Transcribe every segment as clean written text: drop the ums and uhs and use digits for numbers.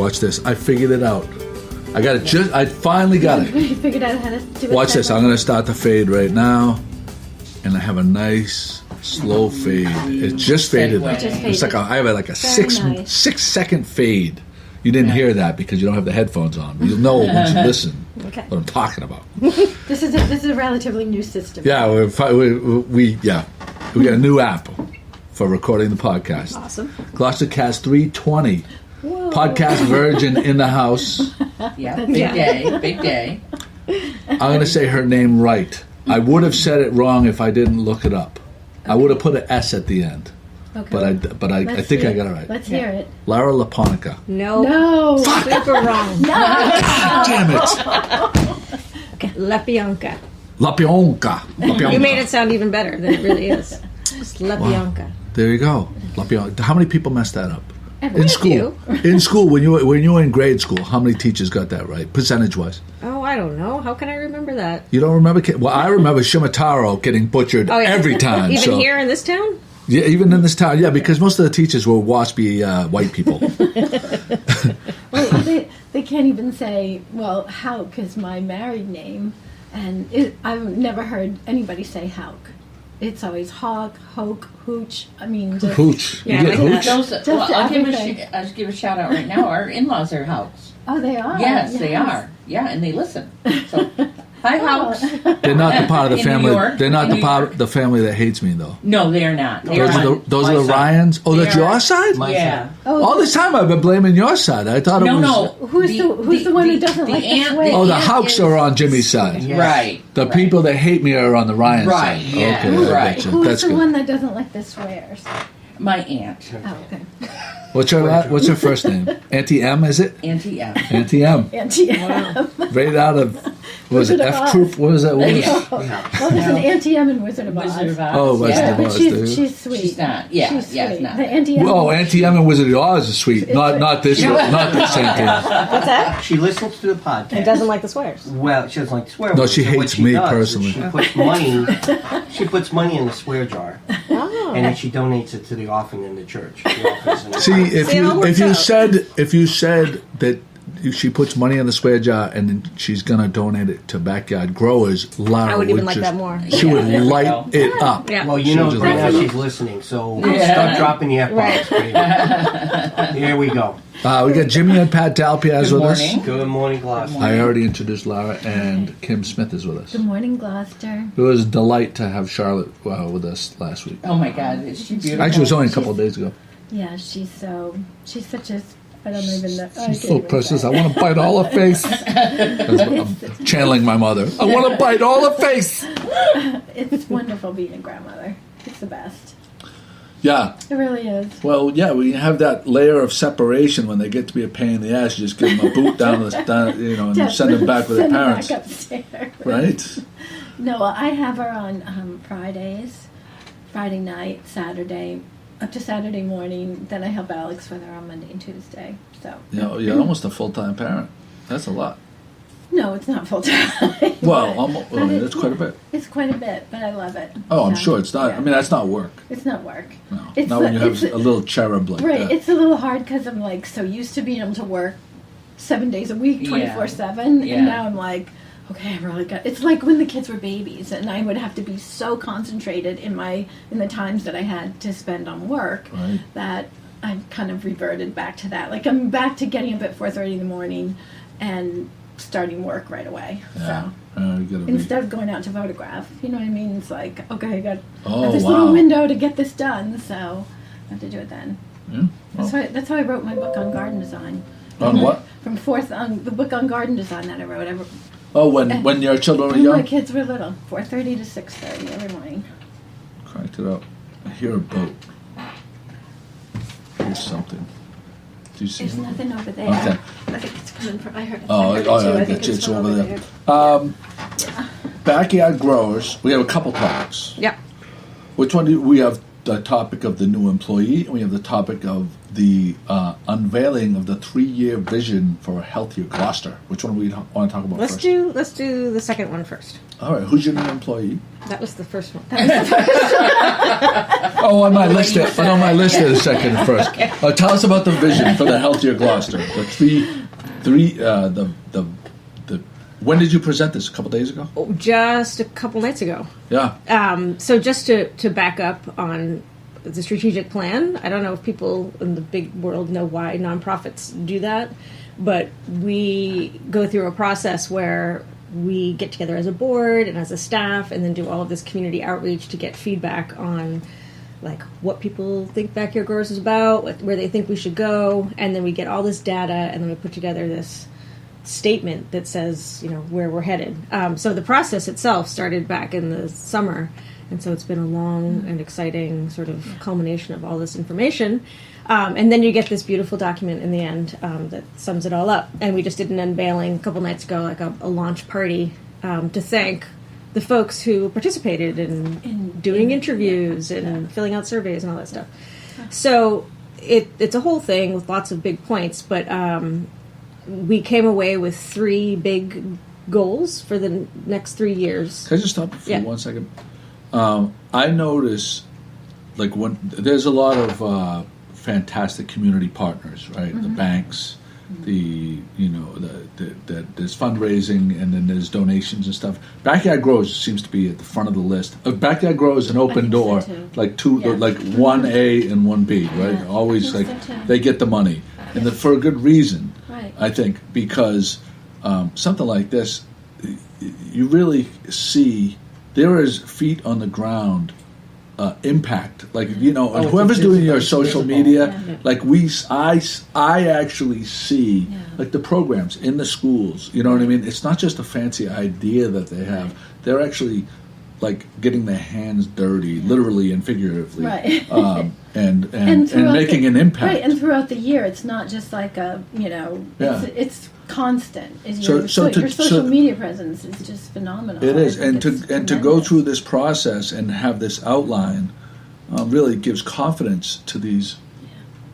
Watch this. I figured it out. I finally got it. You figured out how to do it. Watch this. I'm going to start the fade right now. And I have a nice slow fade. It just faded. It's like I have like a 6 second fade. You didn't hear that because you don't have the headphones on. You'll know once you listen what I'm talking about. This is a relatively new system. Yeah, we got a new app for recording the podcast. Awesome. GloucesterCast 320. Whoa. Podcast virgin in the house. Yeah, big day. I'm going to say her name right. I would have said it wrong if I didn't look it up. Okay. I would have put an S at the end. Okay. But I think I got it right. Let's hear it. Lara Lepioka. No. Fuck. Super wrong. No. God damn it. Okay. Lepionka. Lepionka. You made it sound even better than it really is. It's Lepionka. Wow. There you go. Lepionka. How many people messed that up? In school. In school, when you were in grade school, how many teachers got that right, percentage-wise? Oh, I don't know. How can I remember that? You don't remember? Well, I remember Ciaramitaro getting butchered every time. Even here in this town? Yeah, even in this town, yeah, because most of the teachers were waspy white people. Well, they can't even say, well, Hauk is my married name, and I've never heard anybody say Hauk. It's always Hawk, Hoke, Hooch. I mean, just, Hooch. Yeah, You get like hooch? I'll give a shout out right now. Our in-laws are Houks. Oh, they are? Yes, they are. Yeah, and they listen. So, hi, Houks. They're not the part of the In family. New York. They're not In the New part York. of the family that hates me, though. No, they are not. They are Those are the Ryans. Oh, that's your side. Yeah. All this time I've been blaming your side. I thought it was. No. Who's the one who doesn't like the sway? Oh, the Hawks are on Jimmy's side. Yes. Right. The people that hate me are on the Ryan Right, side. yeah. Okay, I Right. gotcha. Who's That's the good. one that doesn't like the swears? My aunt. Oh, okay. What's her first name? Auntie M, is it? Auntie M. Auntie M. Auntie M. Right out of, what was it, Wizard of F Oz. Troop? What was that? What was Well, there's an Auntie M in Wizard of Oz. Wizard of Oz. Oh, Wizard yeah. of But Oz. she's sweet. She's not. Yeah, She's yeah, sweet. not. The Auntie M. Oh, Auntie M and Wizard of Oz is sweet. Not this Auntie M. What's that? She listens to the podcast. And doesn't like the swears. Well, she doesn't like to swear. No, words, she so what hates me does is personally. She puts money. She puts money in the swear jar, Oh. and then she donates it to the offering in the church. The offerings in the See, church. if you said that she puts money in the swear jar and then she's gonna donate it to backyard growers, Lara I would even like just, that more. She would there we light go. it up. Yeah. Well, you She know, just right now like- she's listening, so stop dropping the F-bombs, baby. Here we go. We got Jimmy and Pat Dalpiaz Good with us. morning. Good morning, Gloucester. I already introduced Lara, and Kim Smith is with us. Good morning, Gloucester. It was a delight to have Charlotte with us last week. Oh my God, is she beautiful? Actually, it was only a couple of days ago. Yeah, she's such a, I don't even know. She's so precious. I want to bite all her face. I'm channeling my mother. I want to bite all her face. It's wonderful being a grandmother. It's the best. Yeah. It really is. Well, yeah, we have that layer of separation when they get to be a pain in the ass. You just give them a boot down, and send them back with their parents. Back upstairs. Right? No, I have her on Fridays, Friday night, Saturday, up to Saturday morning. Then I help Alex with her on Monday and Tuesday. So You're almost a full-time parent. That's a lot. no, it's not full time. Well, almost, that's quite a bit. It's quite a bit, but I love it. Oh, I'm So, sure it's not. yeah. I mean, that's not work. It's not work. No. It's Not when you have it's a little cherub like right. that. It's a little hard because I'm like so used to being able to work 7 days a week, 24/7, Yeah. and now I'm like, okay, I really got. It's like when the kids were babies, and I would have to be so concentrated in the times that I had to spend on work Right. that I kind of reverted back to that. Like I'm back to getting up at 4:30 in the morning and starting work right away. Yeah. So You gotta be. instead of going out to photograph, you know what I mean? It's like, okay, I got Oh, this wow. little window to get this done, so I have to do it then. Yeah. That's how I wrote my book on garden design. On what? From fourth on the book on garden design that I wrote. Oh, when your children were When my young? kids were little, 4:30 to 6:30 every morning. Cranked it up. I hear a boat. Here's something. Do you see There's it? nothing over there. Okay. I think it's coming from. I heard. Oh, I heard oh, it too. yeah, I think it's from over there. Backyard growers. We have a couple topics. Yeah. Which one do we have? the topic of the new employee, and we have the topic of the unveiling of the 3-year vision for a healthier Gloucester. Which one do we want to talk about Let's first? let's do the second one first. All right, who's your new employee? That was the first one. Oh, on my list. On my list, the second and first. Tell us about the vision for the healthier Gloucester. The when did you present this? A couple days ago? Just a couple nights ago. Yeah. So just to back up on the strategic plan, I don't know if people in the big world know why nonprofits do that, but we go through a process where we get together as a board and as a staff and then do all of this community outreach to get feedback on like what people think Backyard Growers is about, where they think we should go, and then we get all this data and then we put together this statement that says, where we're headed. So the process itself started back in the summer, and so it's been a long and exciting sort of culmination of all this information. And then you get this beautiful document in the end that sums it all up. And we just did an unveiling a couple nights ago, like a launch party, to thank the folks who participated in doing interviews and filling out surveys and all that stuff. So it's a whole thing with lots of big points, but we came away with 3 big goals for the next 3 years. Can I just stop you for 1 second? I notice, like, when there's a lot of fantastic community partners, right? The banks, there's fundraising, and then there's donations and stuff. Backyard Growers seems to be at the front of the list. Backyard Growers an open door, so like 1A and 1B, right? Yeah, Always I like think so too. they get the money, and for a good reason. Right. I think, because something like this, you really see there is feet on the ground impact. Like, and it's whoever's visible, doing your it's social visible. media, Yeah. like I actually see like the programs in the schools. You know what I mean? It's not just a fancy idea that they have. They're actually like getting their hands dirty, literally and figuratively, Right. and throughout making an impact. Right, and throughout the year, it's not just like it's constant. Your social media presence is just phenomenal. It is, I think it's and to go tremendous. through this process and have this outline really gives confidence to these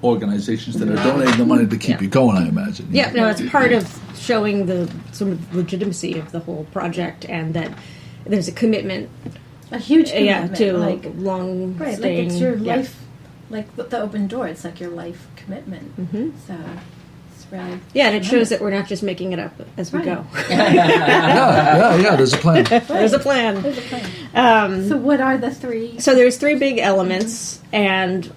organizations that are donating the money to keep you going, I imagine. Yeah, no, it's part of showing the sort of legitimacy of the whole project, and that there's a commitment. A huge commitment. to like long right, staying. like it's your yeah. life. Like with the open door, it's like your life commitment. Mm-hmm. So it's really Yeah, and it shows that we're not just making it up as we Right. go. yeah. There's a plan. There's a plan. There's a plan. So what are the 3? So there's 3 big elements, and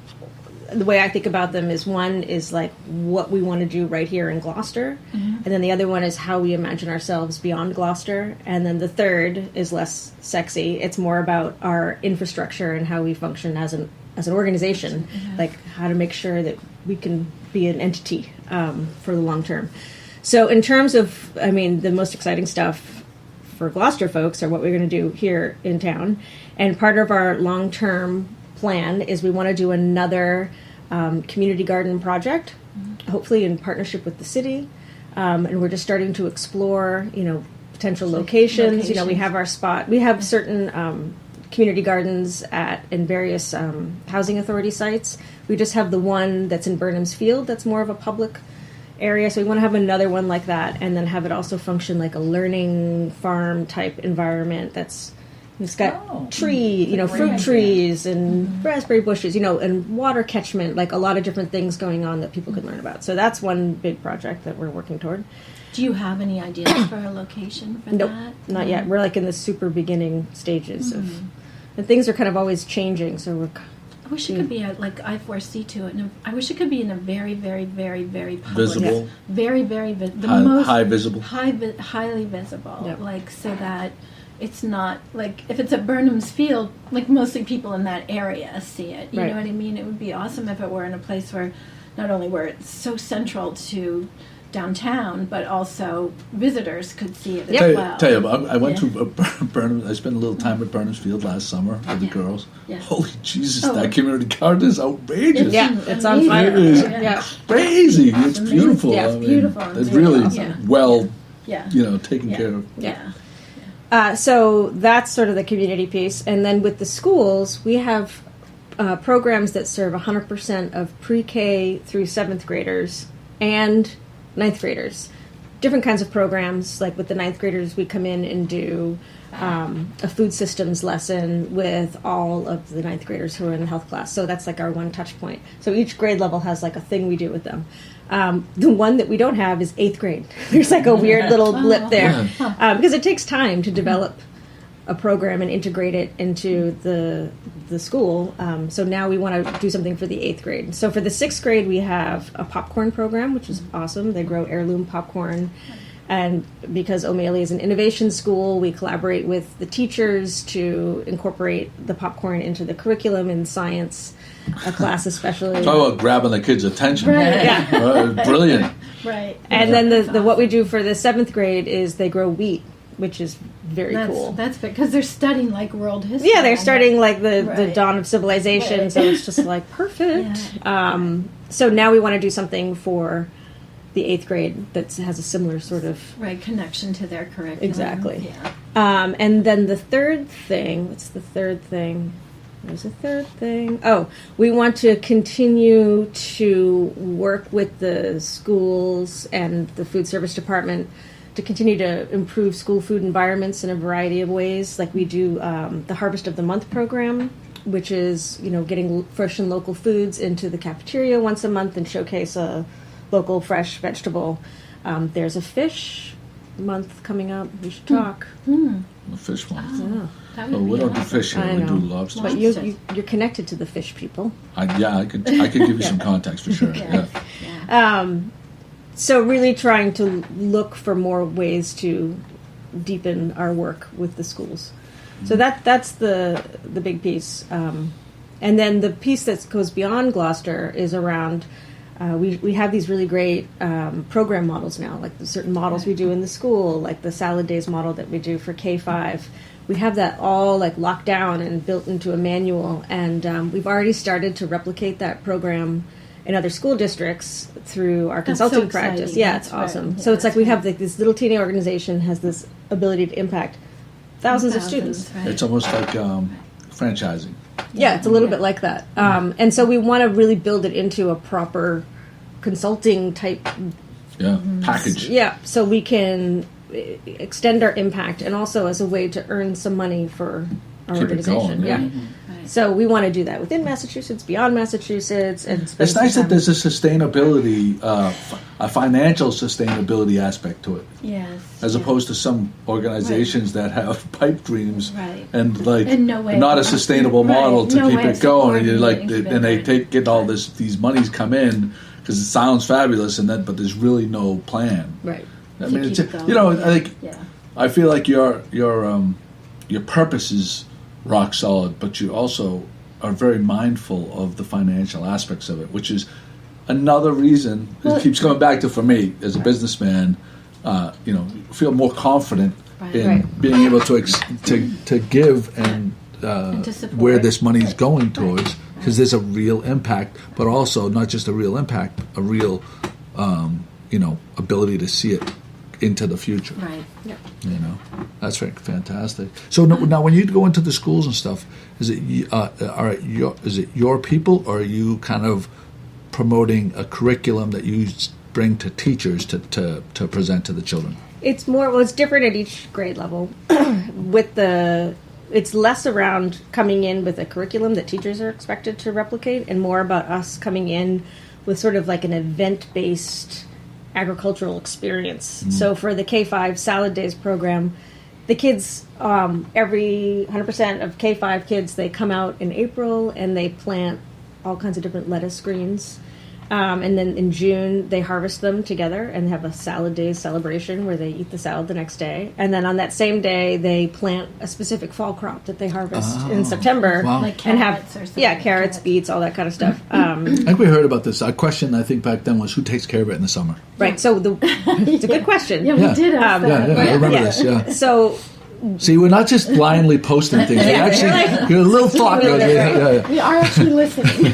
the way I think about them is, one is like what we want to do right here in Gloucester, and then the other one is how we imagine ourselves beyond Gloucester, and then the third is less sexy. It's more about our infrastructure and how we function as an organization, like how to make sure that we can be an entity for the long term. So in terms of, the most exciting stuff for Gloucester folks are what we're going to do here in town, and part of our long-term plan is we want to do another community garden project, hopefully in partnership with the city, and we're just starting to explore, potential locations. We have our spot. We have certain community gardens in various housing authority sites. We just have the one that's in Burnham's Field that's more of a public area, so we want to have another one like that, and then have it also function like a learning farm type environment it's got fruit trees and raspberry bushes, and water catchment, like a lot of different things going on that people could learn about. So that's one big project that we're working toward. Do you have any ideas for a location for Nope, that? not yet. We're like in the super beginning stages of, and things are kind of always changing. So we're. I wish it could be I foresee to it. I wish it could be in a very, very, very, very public, Visible. very, very High visible. highly visible. Yep. Like so that it's not like if it's at Burnham's Field, like mostly people in that area see it. You Right. know what I mean? It would be awesome if it were in a place where not only where it's so central to downtown, but also visitors could see it as well. Tell you, I went Yeah. to Burnham. I spent a little time at Burnham's Field last summer with the girls. Yeah. Holy Jesus, Oh. that community garden is outrageous. Yeah, it's on amazing. fire. It is Yeah. crazy. It's amazing. beautiful. Yeah, it's beautiful. It's It's really really awesome. well, Yeah. taken Yeah. care of. Yeah. So that's sort of the community piece, and then with the schools, we have programs that serve 100% of pre-K through 7th graders and 9th graders. Different kinds of programs. Like with the 9th graders, we come in and do a food systems lesson with all of the 9th graders who are in the health class. So that's like our one touch point. So each grade level has like a thing we do with them. The one that we don't have is 8th grade. There's like a weird little blip there because it takes time to develop a program and integrate it into the school. So now we want to do something for the 8th grade. So for the 6th grade, we have a popcorn program, which is awesome. They grow heirloom popcorn. And because O'Malley is an innovation school, we collaborate with the teachers to incorporate the popcorn into the curriculum in science, a class especially. Talk about grabbing the kids' attention. Right. Yeah. Brilliant. Right. And then the what we do for the 7th grade is they grow wheat, which is very cool. That's because they're studying like world history. Yeah, they're starting like the Right. dawn of civilization, Right. so it's just like perfect. So now we want to do something for the 8th grade that has a similar sort of right connection to their curriculum. Exactly. Yeah. and then the third thing. What's the third thing? There's a third thing. Oh, we want to continue to work with the schools and the food service department to continue to improve school food environments in a variety of ways. Like we do the Harvest of the Month program, which is, getting fresh and local foods into the cafeteria once a month and showcase a local fresh vegetable. There's a fish month coming up. We should talk. The fish one. Yeah. That would We be don't do awesome. fish here. I We do know. lobster. But you're connected to the fish people. I could give you some context for sure. Yeah. So really trying to look for more ways to deepen our work with the schools. So that's the big piece. And then the piece that goes beyond Gloucester is around, we have these really great program models now, like the certain models we do in the school, like the salad days model that we do for K-5. We have that all like locked down and built into a manual, and we've already started to replicate that program in other school districts through our That's consulting so practice. exciting. Yeah, That's it's awesome. right. So Yeah, it's like that's we have this little teeny organization has this ability to impact thousands of students. Right. It's almost like franchising. Yeah, it's a little bit like that. And so we want to really build it into a proper consulting type. Yeah. Package. Yeah, so we can extend our impact and also as a way to earn some money for our Keep it organization. going, yeah. Yeah. So we want to do that within Massachusetts, beyond Massachusetts, and spend It's nice some that there's a sustainability, a financial sustainability aspect to it, Yes. as opposed to some organizations that have pipe dreams Right. and like And no way- not a sustainable Right. model to No keep way it of going. And supporting they it. get all these monies come in because it sounds fabulous, but there's really no plan. Right. I To mean, keep it's, going. I think Yeah. I feel like your purpose is rock solid, but you also are very mindful of the financial aspects of it, which is another reason. Well, it keeps coming back to, for me as a businessman, feel more confident Right. in Right. being able to give and to support. where this money is going towards, because there's a real impact, but also not just a real impact, a real ability to see it into the future. Right. Yeah. That's very fantastic. So now, when you go into the schools and stuff, is it is it your people, or are you kind of promoting a curriculum that you bring to teachers to present to the children? It's more, well, it's different at each grade level. It's less around coming in with a curriculum that teachers are expected to replicate, and more about us coming in with sort of like an event-based agricultural experience. So for the K-5 Salad Days program, the kids, every 100% of K-5 kids, they come out in April and they plant all kinds of different lettuce greens. And then in June, they harvest them together and have a Salad Days celebration where they eat the salad the next day. And then on that same day, they plant a specific fall crop that they harvest in September. Wow. Like And carrots have, or something. yeah, carrots, beets, all that kind of stuff. I think we heard about this. Our question, I think, back then was, who takes care of it in the summer? Right, so it's a good question. Yeah, we Yeah. did ask that. I right? remember Yeah. this. Yeah. So See, we're not just blindly posting things. We actually, you're a little thought. Yeah. We are actually listening.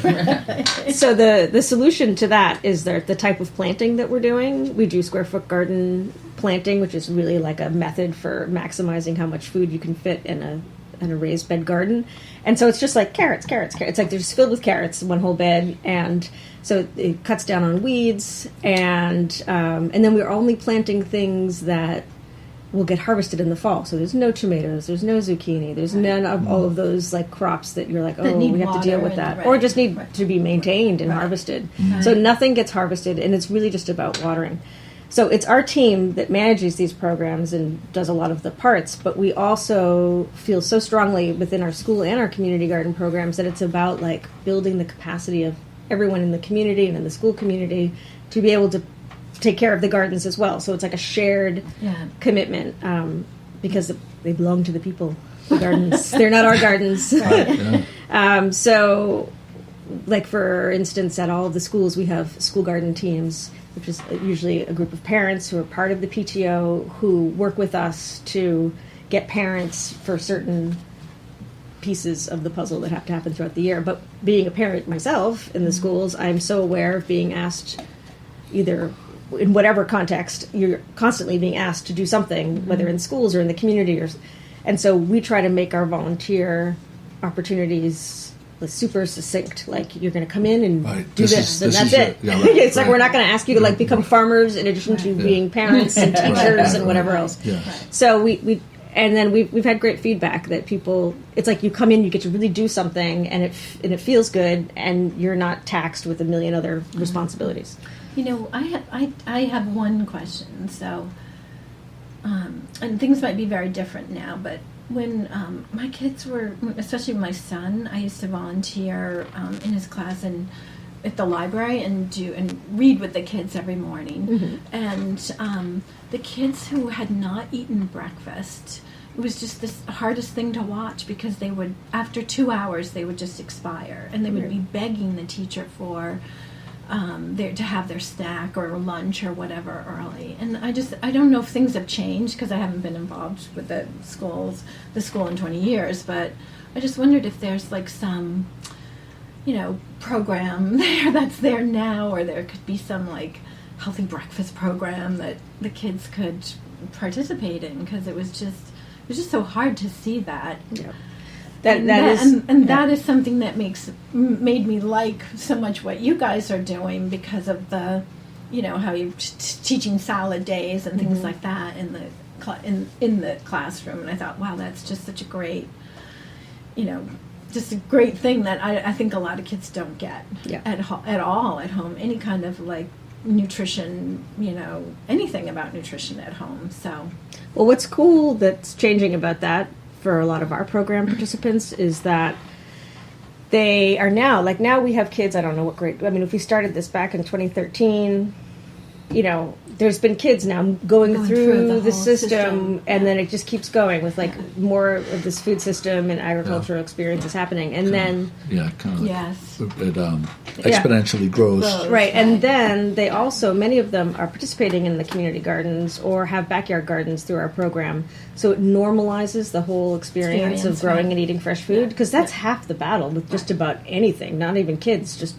So the solution to that is the type of planting that we're doing. We do square foot garden planting, which is really like a method for maximizing how much food you can fit in and a raised bed garden. And so it's just like carrots. It's like they're just filled with carrots, one whole bed. And so it cuts down on weeds. And then we're only planting things that will get harvested in the fall. So there's no tomatoes, there's no zucchini, there's none of all of those like crops that you're like, That oh, need we have to deal with water that. and- Or just need right. to be maintained and harvested. Right. So nothing gets harvested, and it's really just about watering. So it's our team that manages these programs and does a lot of the parts, but we also feel so strongly within our school and our community garden programs that it's about like building the capacity of everyone in the community and in the school community to be able to take care of the gardens as well. So it's like a shared commitment because they belong to the people, the gardens. They're not our gardens. So like for instance, at all of the schools we have school garden teams, which is usually a group of parents who are part of the PTO who work with us to get parents for certain pieces of the puzzle that have to happen throughout the year. But being a parent myself in the schools, I'm so aware of being asked, either in whatever context, you're constantly being asked to do something, whether in schools or in the community. And so we try to make our volunteer opportunities super succinct. Like, you're going to come in and do this and that's it. It's like we're not going to ask you to like become farmers in addition to being parents and teachers and whatever else. Yeah. So we've had great feedback that people, it's like you come in, you get to really do something, and it feels good, and you're not taxed with a million other responsibilities. You know, I have one question. So, and things might be very different now, but when my kids were, especially my son, I used to volunteer in his class and at the library and read with the kids every morning. And the kids who had not eaten breakfast, it was just the hardest thing to watch, because they would, after 2 hours, they would just expire, and they would be begging the teacher for to have their snack or lunch or whatever early. And I don't know if things have changed, because I haven't been involved with the school in 20 years, but I just wondered if there's like some, program there that's there now, or there could be some like healthy breakfast program that the kids could participate in, because it was just so hard to see that. Yeah. That is something that made me like so much what you guys are doing, because of the, how you're teaching salad days and things like that in the classroom. And I thought, wow, that's just such a great, just a great thing that I think a lot of kids don't get at all at home. Any kind of like nutrition, anything about nutrition at home. So, well, what's cool that's changing about that for a lot of our program participants is that they are now we have kids, I don't know what grade, I mean, if we started this back in 2013, there's been kids now going through the system, and then it just keeps going with like more of this food system and agricultural experiences happening, and then kind of yes, it exponentially grows. Right, and then they also, many of them are participating in the community gardens or have backyard gardens through our program, so it normalizes the whole experience of growing and eating fresh food, because that's half the battle with just about anything, not even kids, just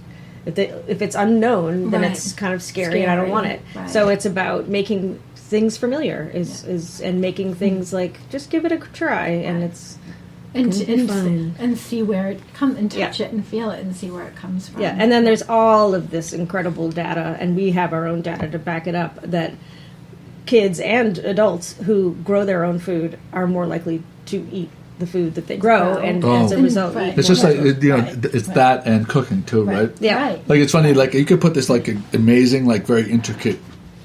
if it's unknown, then it's kind of scary and I don't want it. Right. So it's about making things familiar and making things like, just give it a try, and it's and see where it comes, and touch it and feel it and see where it comes from. Yeah, and then there's all of this incredible data, and we have our own data to back it up, that kids and adults who grow their own food are more likely to eat the food that they grow, and as a result, it's just like it's that and cooking too, right? Yeah, right. Like, it's funny, like you could put this like amazing, like very intricate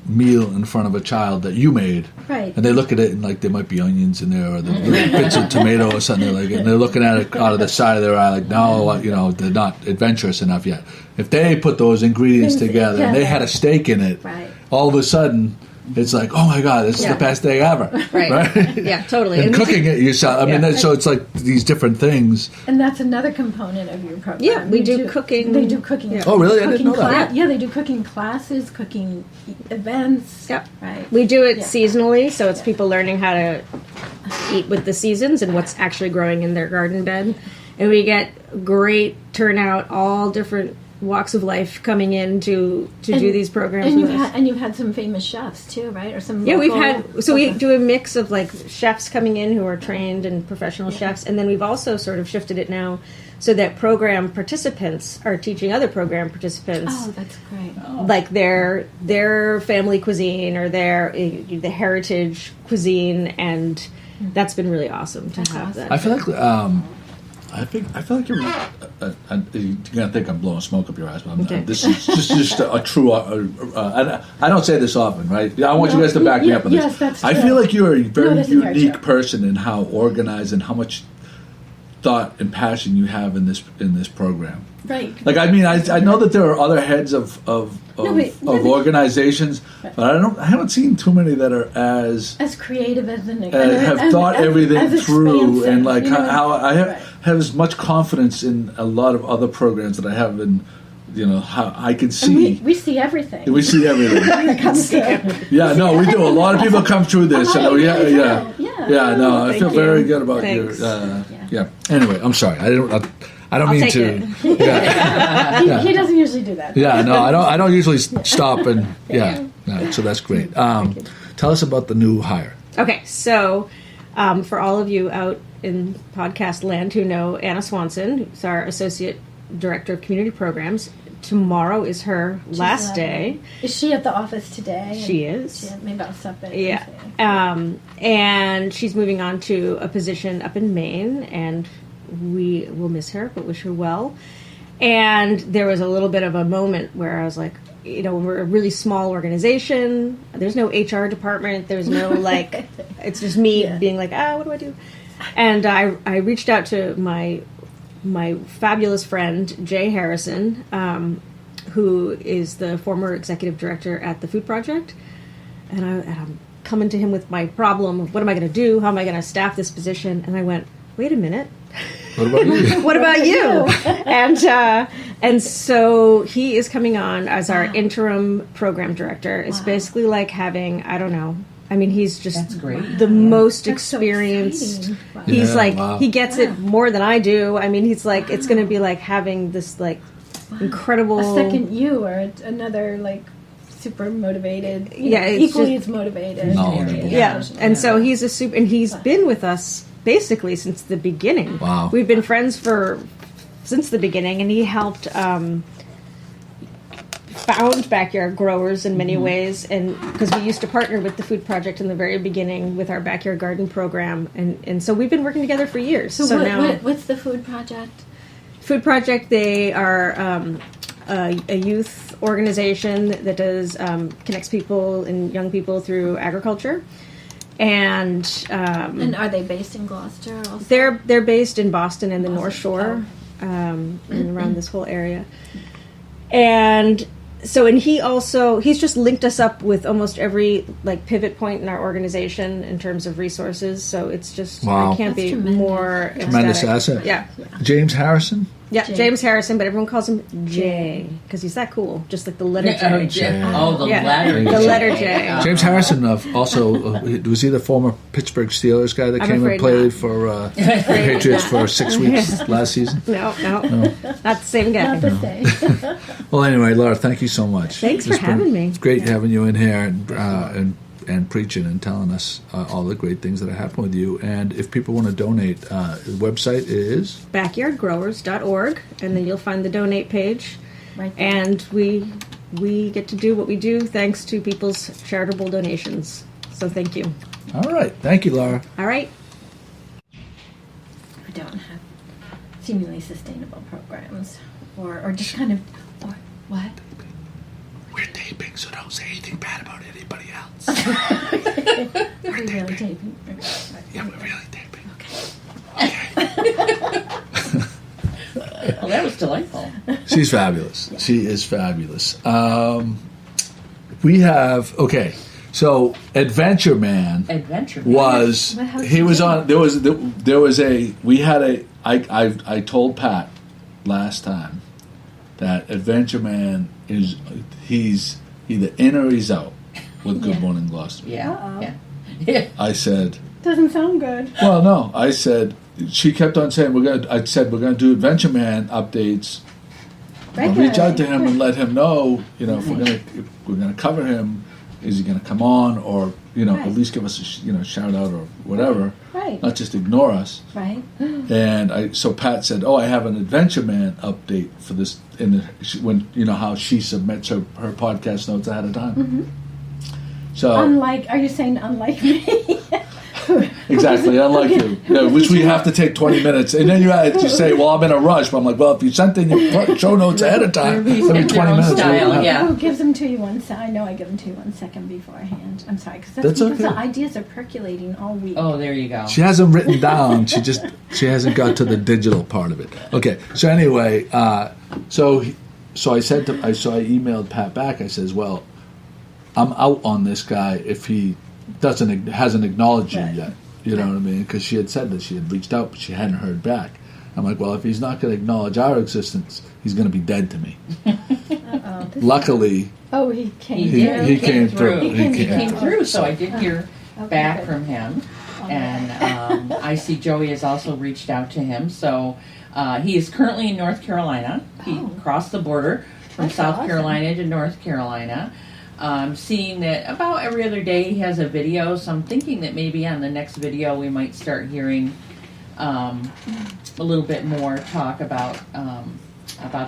meal in front of a child that you made, right? And they look at it and like there might be onions in there or the bits of tomato or something like, and they're looking at it out of the side of their eye, like, no, they're not adventurous enough yet. If they put those ingredients together and they had a steak in it, all of a sudden, it's like, oh my God, this is the best day ever. Right? Yeah, totally. And cooking it yourself. I mean, so it's like these different things. And that's another component of your program. Yeah, we do cooking. They do cooking. Yeah. Oh, really? I didn't know that. Yeah, they do cooking classes, cooking events. Yep. Right. We do it seasonally, so it's people learning how to eat with the seasons and what's actually growing in their garden bed. And we get great turnout, all different walks of life coming in to do these programs And with us. you've had some famous chefs too, right? Or some Yeah, we've local- had, so we do a mix of like chefs coming in who are trained and professional chefs, and then we've also sort of shifted it now so that program participants are teaching other program participants Oh, that's great. like their family cuisine or the heritage cuisine, and that's been really awesome to have awesome. that. I feel like I feel like you're gonna think I'm blowing smoke up your ass, but I'm Okay. not. This is just a true. I don't say this often, right? I want you guys to back me up on this. yes, that's I true. feel like you're a very No, this is very unique true. person in how organized and how much thought and passion you have in this program. Right. Like, I mean, I know that there are other heads of organizations, but I haven't seen too many that are as creative as have thought everything as through, expansive, and like you know? how I Right. have as much confidence in a lot of other programs that I have in, how I can And see. we see everything. We see everything. that comes through. Yeah, no, we do. A lot of people come through this. Right, Yeah. yeah. No, I Thank feel you. very good about Thanks. your. Yeah. Anyway, I'm sorry. I don't I'll mean take to. it. Yeah. He doesn't usually do that. Yeah, no, I don't usually stop and no, so that's great. Tell us about the new hire. Okay, so for all of you out in podcast land who know Anna Swanson, who's our Associate Director of Community Programs, tomorrow is her last day. Is she at the office today? She is. Maybe I'll stop it. Yeah. And she's moving on to a position up in Maine, and we will miss her, but wish her well. And there was a little bit of a moment where I was like, we're a really small organization. There's no HR department. There's no, like, it's just me being like, what do I do? And I reached out to my fabulous friend, Jay Harrison, who is the former executive director at the Food Project. And I'm coming to him with my problem of what am I going to do? How am I going to staff this position? And I went, wait a minute. What about you? What about you? And so he is coming on as our interim program director. It's basically like having, I don't know. I mean, he's just That's great. the most That's so experienced. exciting. Wow. He's Yeah, like, wow. he gets it more than I do. I mean, he's like, it's going to be like having this like incredible. A second you or another like super motivated. It's equally just- as motivated. Knowledgeable. Yeah, and so he's a super, and he's been with us basically since the beginning. Wow. We've been friends since the beginning, and he helped found Backyard Growers in many ways, and because we used to partner with the Food Project in the very beginning with our backyard garden program, and so we've been working together for years. So now, what's the food project? Food Project, they are a youth organization that does connects people and young people through agriculture. And And are they based in Gloucester also? they're based in Boston and the North Shore, and around this whole area. And so, and he's just linked us up with almost every like pivot point in our organization in terms of resources. So it's just Wow. I can't That's be tremendous. more Tremendous ecstatic. asset. Yeah. James Harrison. Yeah, Jay. James Harrison, but everyone calls him Jay because he's that cool, just like the letter J. Oh, the Yeah. letter The J. letter J. James Harrison also was he the former Pittsburgh Steelers guy that I'm came and afraid played not. for the Patriots for 6 weeks last season? No, not the same guy. Not the same. Well, anyway, Lara, thank you so much. Thanks for It's been having me. Great having you in here and preaching and telling us all the great things that are happening with you. And if people want to donate, the website is Backyardgrowers.org, and then you'll find the donate page. Right there. And we get to do what we do thanks to people's charitable donations. So thank you. all right. Thank you, Lara. All right. We don't have seemingly sustainable programs, or just kind of, or what? We're taping, so don't say anything bad about anybody else. We're really taping. Yeah, we're really taping. Well, that was delightful. She's fabulous. She is fabulous. We have so Adventure Man Adventure. was What house he did was you on there was a we had a I told Pat last time that Adventure Man he's either in or he's out with Good Morning Gloucester. Yeah. Uh-oh. Yeah. I said, Doesn't sound good. well, no. I said she kept on saying we're gonna do Adventure Man updates I'll reach out to him and let him know, if we're gonna cover him, is he gonna come on, or at least give us a shout out or whatever, Right. not just ignore us. Right. And so Pat said, "Oh, I have an Adventure Man update for this." When how she submits her podcast notes ahead of time. Mm-hmm. So Are you saying unlike me? exactly, unlike you, which we have to take 20 minutes, and then you say, "Well, I'm in a rush." But I'm like, "Well, if you sent in your show notes ahead of time, it'll be 20 minutes." Style, yeah. Who gives them to you I know I give them to you 1 second beforehand. I'm sorry, because That's because okay. the ideas are perculating all week. Oh, there you go. She hasn't written down. She hasn't got to the digital part of it. Okay. So anyway, so I emailed Pat back. I says, "Well, I'm out on this guy if he hasn't acknowledged you yet." You know what I mean? Because she had said that she had reached out, but she hadn't heard back. I'm like, well, if he's not going to acknowledge our existence, he's going to be dead to me. Luckily, he came. He came through. He came through. So I did hear back good. from him, and I see Joey has also reached out to him. So he is currently in North Carolina. He crossed the border from That's South awesome. Carolina to North Carolina. Seeing that about every other day he has a video, so I'm thinking that maybe on the next video we might start hearing a little bit more talk about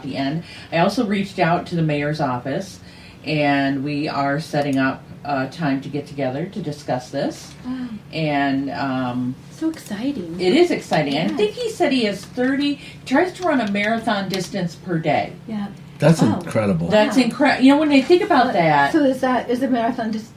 the end. I also reached out to the mayor's office, and we are setting up a time to get together to discuss this. Wow. And So exciting. it is exciting. Yes. I think he said he has 30, he tries to run a marathon distance per day. Yeah. that's Wow. incredible. That's incredible. When I think about that. So is the marathon is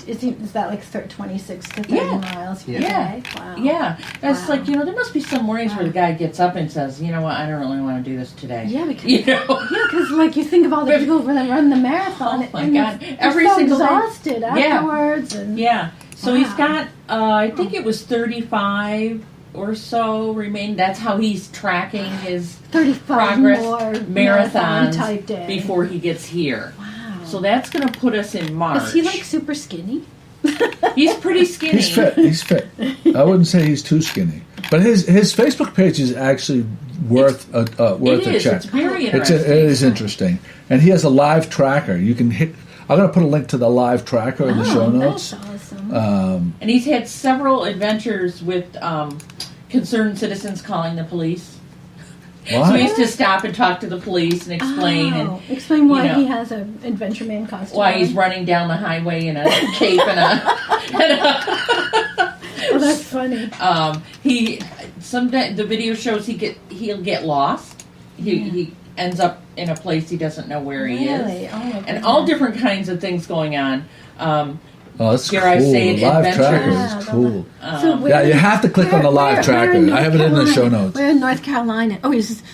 that like 26 to 30 miles per Yeah. day? Wow. Yeah, that's Wow. like, there must be some mornings where the guy gets up and says, "You know what, I don't really want to do this today." Yeah, because You know? you think of all the people that run the marathon. Oh, my and God. they're Every so single day. exhausted Yeah. afterwards. And Yeah. So he's Wow. got, I think it was 35 or so remain. That's how he's tracking his 35 progress more marathons type day before he gets here. Wow. So that's going to put us in March. Is he like super skinny? He's pretty skinny. He's fit. He's fit. I wouldn't say he's too skinny, but his Facebook page is actually worth a check. It's very It interesting. is interesting, and he has a live tracker. You can hit. I'm going to put a link to the live tracker in the show notes. That's awesome. And he's had several adventures with concerned citizens calling the police. So he Why? used to stop and talk to the police and explain Explain why you know, he has an Adventure Man costume. why he's running down the highway in a cape and Oh, that's funny. the video shows he'll get lost. He ends up in a place he doesn't know where he Really? is, Oh, my and all goodness. different kinds of things going on. Oh, that's Dare cool. I say The live adventure? tracker Yeah, is cool. So Yeah, you have to click on the live tracker. I have it in the show notes. We're in North Carolina. Oh,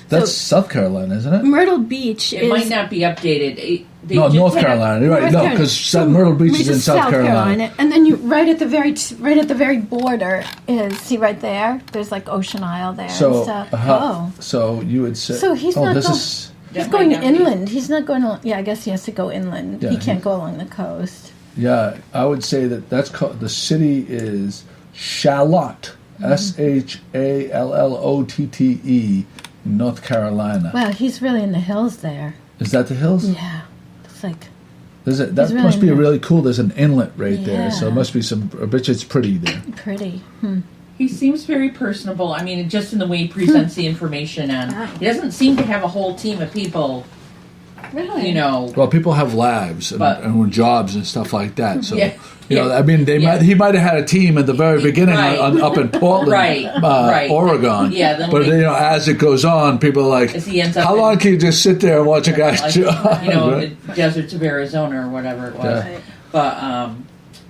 That's South Carolina, isn't it? Myrtle Beach It might not be updated. They No, just North had a- Carolina. You're right. North No, Carolina. because Myrtle Beach is in South Carolina. And then you right at the very border is right there. There's like Ocean Isle there. So, and stuff. so you would say. So he's not this going- is. He's That going might not be- inland. He's not going to. Yeah, I guess he has to go inland. Yeah, he can't go along the coast. Yeah, I would say that's called. The city is Charlotte. SHALLOTTE, North Carolina. Wow, he's really in the hills there. Is that the hills? Yeah, it's like That He's really must be neat. really cool. There's an inlet right there, so Yeah. it must be some. I bet you it's pretty there. pretty. He seems very personable. I mean, just in the way he presents the information, and he doesn't seem to have a whole team of people. Really? You know, Well, people have lives But- and jobs and stuff like that. So, Yeah. I mean, he might have had a team at the very beginning Right. up in Portland, Right. Oregon. Yeah, then but we- as it goes on, people are like, As he ends up how in- long can you just sit there and watch a guy's like, job? the deserts of Arizona or whatever it was. Yeah. But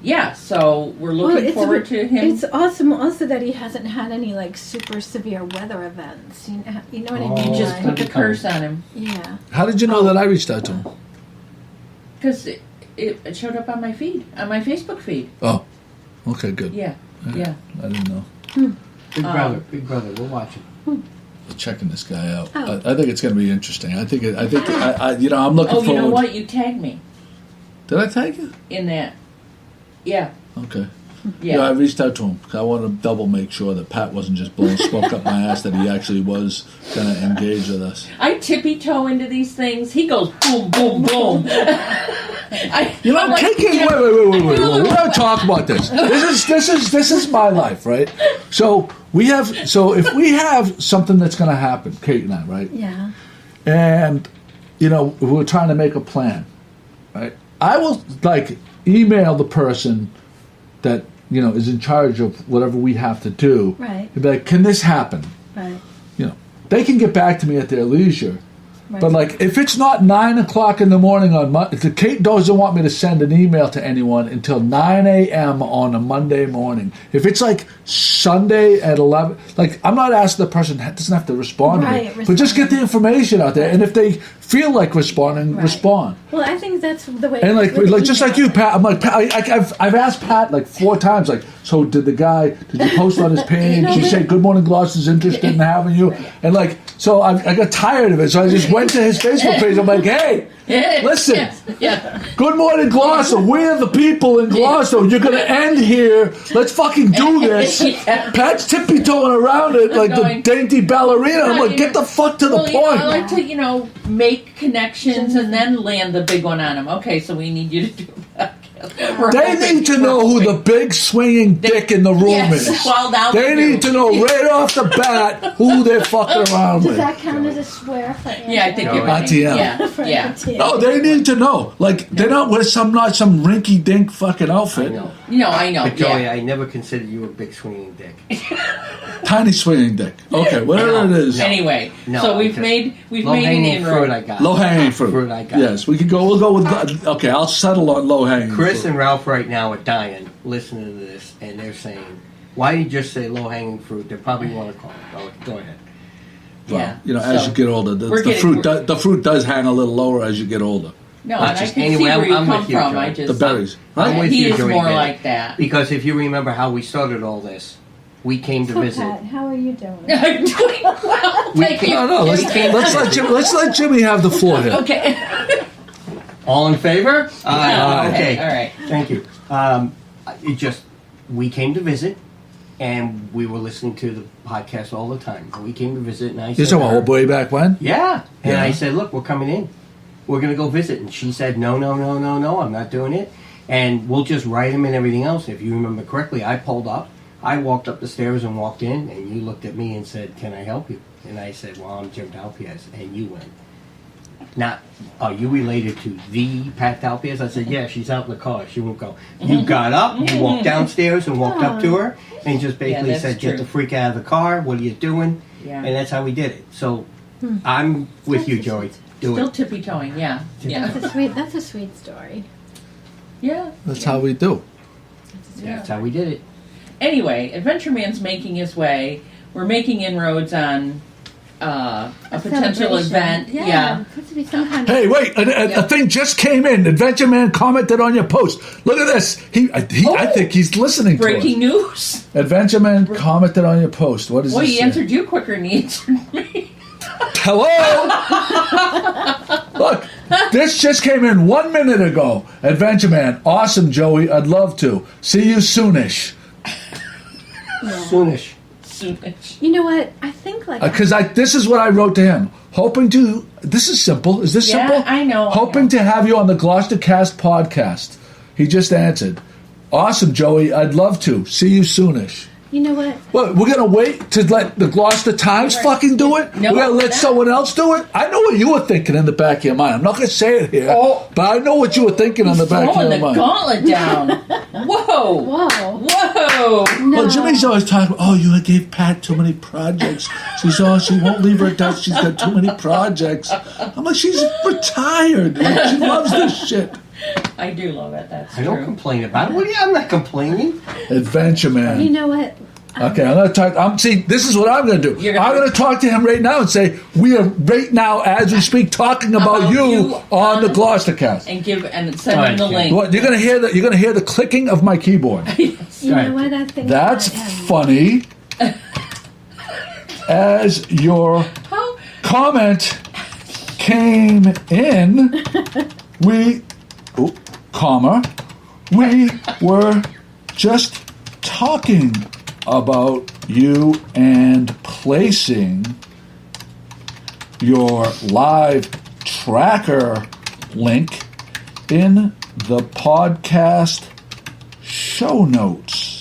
yeah, so we're looking forward to him. It's awesome also that he hasn't had any like super severe weather events. You know what I mean? You just Like, put the curse on him yeah. How did you know that I reached out to him? because it showed up on my feed, on my Facebook feed. Oh, okay, good. Yeah. I didn't know. Big brother, we'll watch it. I'm checking this guy out. Oh. I think it's going to be interesting. I'm looking Oh, forward. you know what? You tagged me Did I tag you? in that. Yeah. Okay. Yeah, I reached out to him because I wanted to double make sure that Pat wasn't just blowing smoke up my ass, that he actually was going to engage with us. I tippy-toe into these things. He goes boom, boom, boom. Wait. We gotta talk about this. This is my life, right? So if we have something that's going to happen, Kate and I, right? Yeah. And we're trying to make a plan, right? I will email the person that is in charge of whatever we have to do. Right. And be like, can this happen? Right. They can get back to me at their leisure. Right. But if it's not 9:00 in the morning on Monday, Kate doesn't want me to send an email to anyone until 9 a.m. on a Monday morning. If it's Sunday at 11, I'm not asking the person doesn't have to respond to me, but just get the information out there. And if they feel like responding, respond. Well, I think that's the way. And just like you, Pat, I'm like, Pat, I've asked Pat 4 times, so did you post on his page? She said, "Good morning, Gloucester's interested in having you," and so I got tired of it, so I just went to his Facebook page. I'm like, hey, listen, Good morning, Gloucester. We're the people in Gloucester. You're going to end here. Let's fucking do this. Pat's tippy-toeing around it like the dainty ballerina. I'm like, get the fuck to the point. I like to, make connections and then land the big one on them. Okay, so we need you to do that. They need to know who the big swinging dick in the room is. Well, they need to know right off the bat who they're fucking around with. Does that count as a swear for Angela? Yeah, I think it would. Yeah. No, they need to know. They're not with some rinky-dink fucking outfit. I know. But Joey, I never considered you a big swinging dick. Tiny swinging dick. Okay, whatever it is. Anyway, so we've made an inroad. Low-hanging fruit. I got. Yes, we could go. We'll go with. Okay, I'll settle on low-hanging fruit. Chris and Ralph right now are dying listening to this, and they're saying, "Why do you just say low-hanging fruit?" They probably want to call it. Go ahead. Well, as you get older, the fruit does hang a little lower as you get older. No, and I can see where you come from. Joey. The berries. I'm with he you, is Joey, more man. like that. Because if you remember how we started all this, we came to visit. Pat, how are you doing? I'm doing well. Thank you. No, let's let Jimmy have the floor here. Okay. All in favor? Aye. Okay. All right. Thank you. We came to visit, and we were listening to the podcast all the time. We came to visit, and I said, You're talking about way back when? Yeah. And Yeah. I said, look, we're coming in. We're going to go visit. And she said, no, I'm not doing it. And we'll just write him and everything else. If you remember correctly, I pulled up. I walked up the stairs and walked in, and you looked at me and said, can I help you? And I said, well, I'm Jim Dalpiaz. And you went, not, are you related to the Pat Dalpiaz? I said, yeah, she's out in the car. She won't go. You got up, you walked downstairs and walked up to her and just basically said, get the freak out of the car. What are you doing? Yeah. And that's how we did it. So I'm with you, Joey. Do Still it. tippy-toeing, yeah. That's a sweet story. Yeah. That's how we do. That's how we did it. Anyway, Adventure Man's making his way. We're making inroads on a potential celebration. event. Yeah. It's supposed to be some kind Hey, wait! A thing just came in. Adventure Man commented on your post. Look at this. I think he's listening Breaking to news. us. Adventure Man commented on your post. What is Well, this? he answered you quicker than he answered me. Hello. Look, this just came in 1 minute ago. Adventure Man, awesome, Joey. I'd love to see you soonish. Soonish. Soonish. You know what? I think Because this is what I wrote to him. Hoping to. This is simple. Is this Yeah, simple? I know. Hoping to have you on the GloucesterCast podcast. He just answered. Awesome, Joey. I'd love to see you soonish. You know what? Well, we're going to wait to let the Gloucester Times fucking do it? No, we're going to let that- someone else do it? I know what you were thinking in the back of your mind. I'm not going to say it here, but I know what you were thinking in the back of Throwing your the mind. gauntlet down. Whoa. Whoa. No. Well, Jimmy's always talking about, you gave Pat too many projects. She won't leave her desk. She's got too many projects. I'm like, she's retired. She loves this shit. I do love it. That's I don't true. complain about it. I'm not complaining. Adventure Man. You know what? Okay, I'm going to talk. See, this is what I'm going to do. I'm going to talk to him right now and say, we are right now, as we speak, talking about you on the GloucesterCast. And send him the link. What, you're going to hear the clicking of my keyboard. You know what? I think That's funny. As your comment came in, we were just talking about you and placing your live tracker link in the podcast show notes.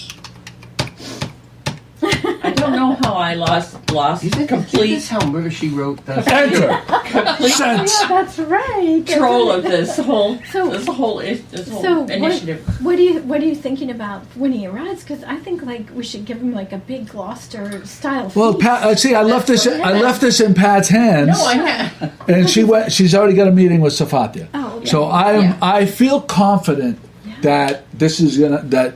I don't know how I lost Is complete this how Murder, She Wrote does? Enter. complete Sense. Yeah, that's right. control of this whole So initiative. what are you thinking about when he arrives? Because I think like we should give him like a big Gloucester style. Well, feast. Pat, see, I left this in Pat's hands, No, I have. and she's already got a meeting with Safatia. Oh, okay. So Yeah. I feel confident that this is it's think gonna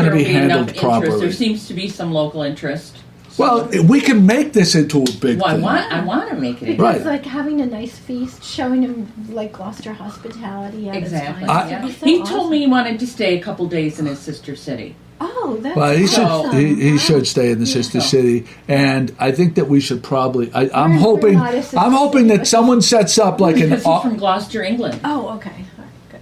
there'll be enough handled interest. properly. There seems to be some local interest. Well, we can make this into a big Well, thing. I want to make it. Right. It's like having a nice feast, showing him like Gloucester hospitality. At Exactly. Its finest. Yeah. It'd be so He awesome. told me he wanted to stay a couple days in his sister city. Oh, that's Well, he should awesome. he Wow. should stay in the sister So- city, and I think that we should probably. I'm We're hoping not a sister that city. someone sets up like an. Because he's from Gloucester, England. Oh, okay. All right, good.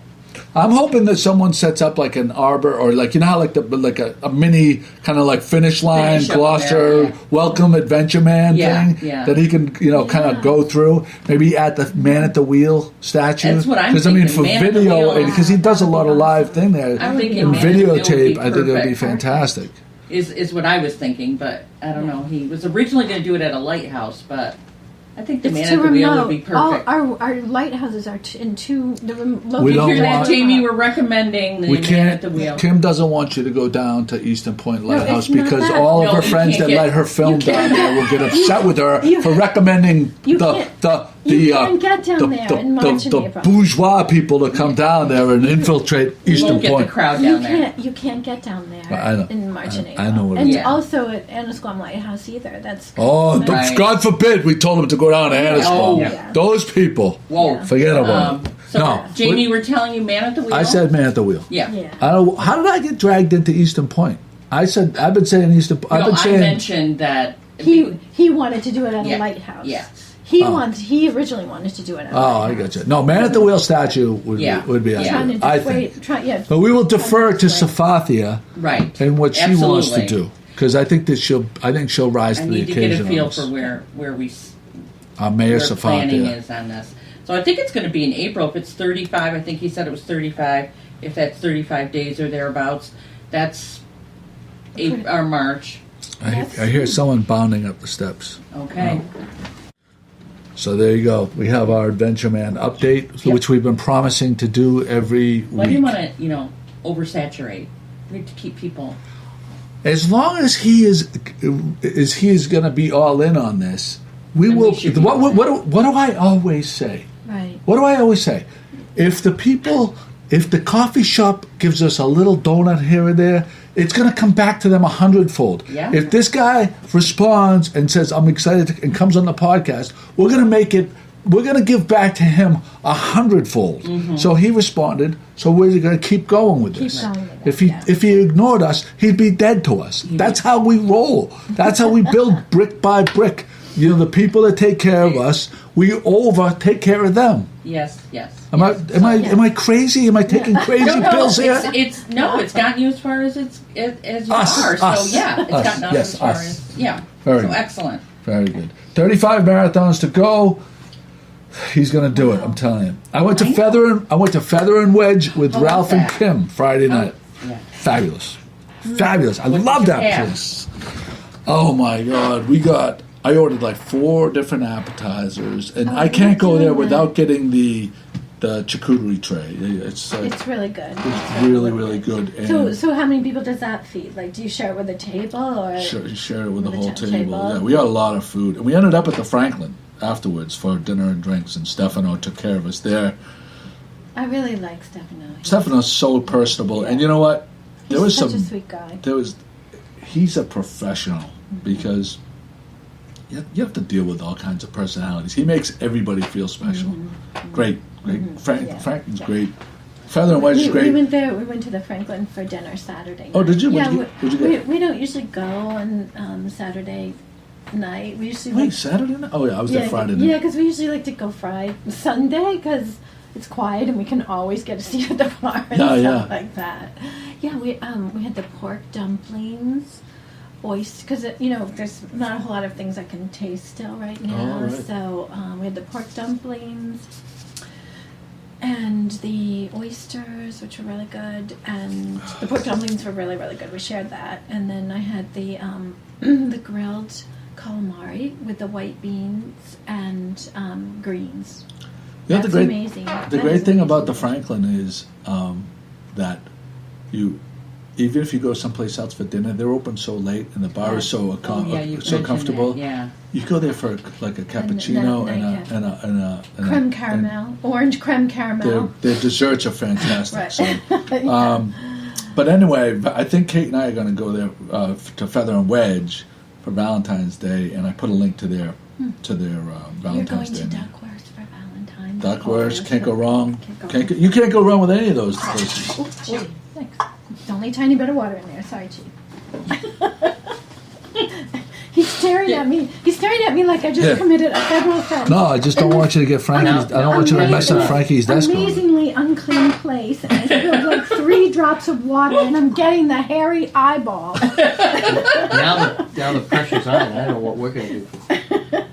I'm hoping that someone sets up like an arbor or like how like a mini kind of like finish line Finish up Gloucester there, yeah. welcome adventure man Yeah, thing yeah. that he can kind of Yeah. go through. Maybe at the man at the wheel statue. That's what I'm I mean thinking, for man at the video wheel. because he does a lot of live thing there. I'm thinking and man at the wheel would be videotape. I think it would be perfect. fantastic. Is what I was thinking, but I don't know. He was originally going to do it at a lighthouse, but I think the It's man too at the wheel remote. would be perfect. Our lighthouses are in two. The We You don't hear that, want- Jamie? We're recommending the We man can't. at the wheel. Kim doesn't want you to go down to Eastern Point Lighthouse it's not because that. all of No, her you friends can't that get- let her film you down can't- there will get upset with her you- for recommending you the can't- the you the, can't get down there in March and the April. bourgeois people to come down there and infiltrate You Eastern won't get Point. the crowd You down there. can't get down there I know. in March and I April. know what it and is. Yeah. also at Annisquam Lighthouse either. That's Oh, Right. God forbid we told them to go down to Annisquam. Oh, yeah. Those people. Whoa. Forget about it. So, No, Jamie, we're telling you man at the wheel? I said man at the wheel. Yeah. yeah. I don't. How did I get dragged into Eastern Point? I've been saying Eastern. I've No, been I saying. mentioned that. He wanted to do it at Yeah, a lighthouse. yeah. He originally wanted to do it at a Oh, I lighthouse. got you. No, man at the wheel statue would Yeah. be Yeah. Trying to ideal, I think. dissuade, But we will defer to Safathi. Safathia Right. and what she wants to Absolutely. do because I think she'll rise I to the need to get occasion. a feel on this. for where Mayor where planning Safathia. is on this. So I think it's going to be in April. If it's 35, I think he said it was 35. If that's 35 days or thereabouts, that's April or March. I hear someone bounding up the steps. Okay. So there you go. We have our Adventure Man update, Yep. which we've been promising to do every Well, I didn't week. want to, oversaturate. We have to keep people. As long as he is going to be all in on this, we Then will. we should be What all in. do I always say? Right. What do I always say? If the coffee shop gives us a little donut here or there, it's going to come back to them 100-fold. Yeah. If this guy responds and says, "I'm excited," and comes on the podcast, we're going to make it. We're going to give back to him 100-fold. Mm-hmm. So he responded. So we're going to keep going with this. going with it, If he yeah. if he ignored us, he'd be dead to us. That's how we roll. That's how we build brick by brick. The people that take care of us, we take care of them. Yes. Am I crazy? Am I taking crazy pills here? It's gotten you as far as as you Us, are. us, So yeah, it's us, gotten us yes, as far us. as yeah. Very so good. excellent. Very good. 35 marathons to go. He's going to do it. I'm telling you. I went to Feather and Wedge with How was Ralph and that? Kim Friday night. Yeah. Fabulous. I What love did you that have? place. Oh my God. I ordered like 4 different appetizers, and I can't go there without getting the charcuterie tray. It's really good. it's really, really good. And So how many people does that feed? Like, do you share it with a table or? share it with the With whole the table. table. Yeah, we got a lot of food, and we ended up at the Franklin afterwards for dinner and drinks. And Stefano took care of us there. I really like Stefano. Stefano's so personable, and you know what? He's such a sweet guy. He's a professional because you have to deal with all kinds of personalities. He makes everybody feel special. Great. Franklin's great. Feather and Wedge is great. We went there. We went to the Franklin for dinner Saturday night. Oh, did you? Yeah, What'd you get? we don't usually go on Saturday night. We usually Wait, Saturday night? Oh yeah, I was there Friday night. Yeah, because we usually like to go Sunday because it's quiet and we can always get a seat at the bar and stuff like that. Yeah, we had the pork dumplings, oyster, because there's not a whole lot of things I can taste still right now. Right. So we had the pork dumplings and the oysters, which were really good, and the pork dumplings were really, really good. We shared that, and then I had the the grilled calamari with the white beans and greens. That's amazing. The great thing about the Franklin is that even if you go someplace else for dinner, they're open so late and the bar is so comfortable. Yeah. You go there for like a cappuccino and a creme caramel, orange creme caramel. Their desserts are fantastic. Right. So, but anyway, I think Kate and I are going to go there to Feather and Wedge for Valentine's Day, and I put a link to their Valentine's Day. You're going to Duckworth for Valentine's. Duckworth, can't go wrong. You can't go wrong with any of those places. Oh, gee, thanks. It's only a tiny bit of water in there. Sorry, Chief. He's staring at me. He's staring at me like I just committed a federal offense. No, I just don't want you to get Frankie's. I don't want you to mess up Frankie's desk. Amazingly unclean place, and I spilled like 3 drops of water, and I'm getting the hairy eyeball. Now the pressure's on. I don't know what we're going to do.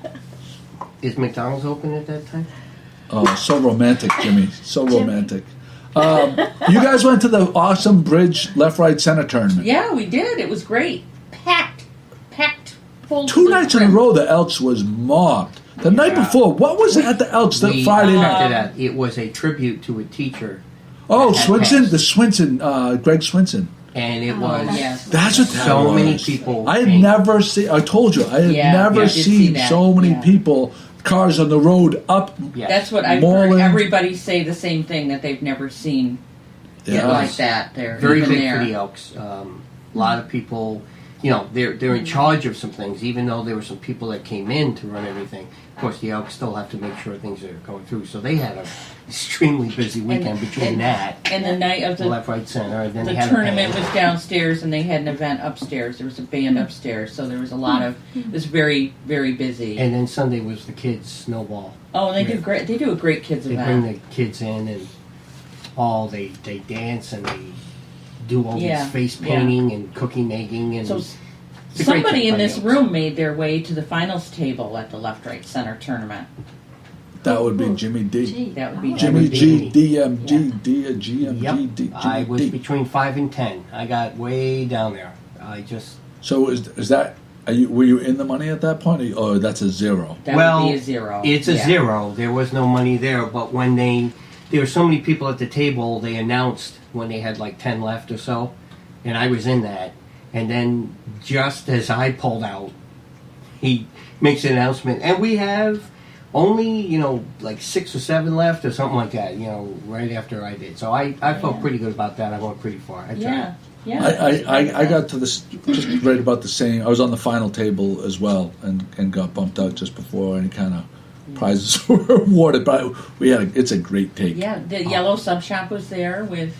Is McDonald's open at that time? Oh, so romantic, Jimmy. So romantic. You guys went to the awesome bridge left, right, center tournament. Yeah, we did. It was great. Packed. Full 2 nights in a row, the Elks was mobbed. The night before, what was it at the Elks that Friday night? That. It was a tribute to a teacher. Oh, Swinson, Greg Swinson. And it was That's what that so was. many people. I had never seen. I told you, I had never seen so many people, cars on the road up. Yeah. That's what I've heard everybody say the same thing, that they've never seen it like that. They're very even big there. for the Elks. A lot of people. They're in charge of some things, even though there were some people that came in to run everything. Of course, the Elks still have to make sure things are going through. So they had an extremely busy weekend between that and the night of the left, right, center. And then the they had tournament was downstairs, and they had an event upstairs. There was a band upstairs, so there was a lot of. It was very, very busy. And then Sunday was the kids' snowball. Oh, they do great. They do a great kids event. They bring the kids in, and they dance and they do all this face painting and cookie making, and so somebody in this room made their way to the finals table at the left, right, center tournament. That would be Jimmy D. That would be Jimmy G. DMG GMG Yep. D. I was between 5 and 10. I got way down there. So is that? Were you in the money at that point, or that's a zero? That would be a zero. It's a zero. There was no money there, but when there were so many people at the table, they announced when they had like 10 left or so, and I was in that. And then just as I pulled out, he makes an announcement, and we have only, like 6 or 7 left or something like that, right after I did. So I felt pretty good about that. I went pretty far. I tried. Yeah. I got to this just right about the same. I was on the final table as well, and got bumped out just before any kind of prizes were awarded. But it's a great take. Yeah, the Yellow Sub Shop was there with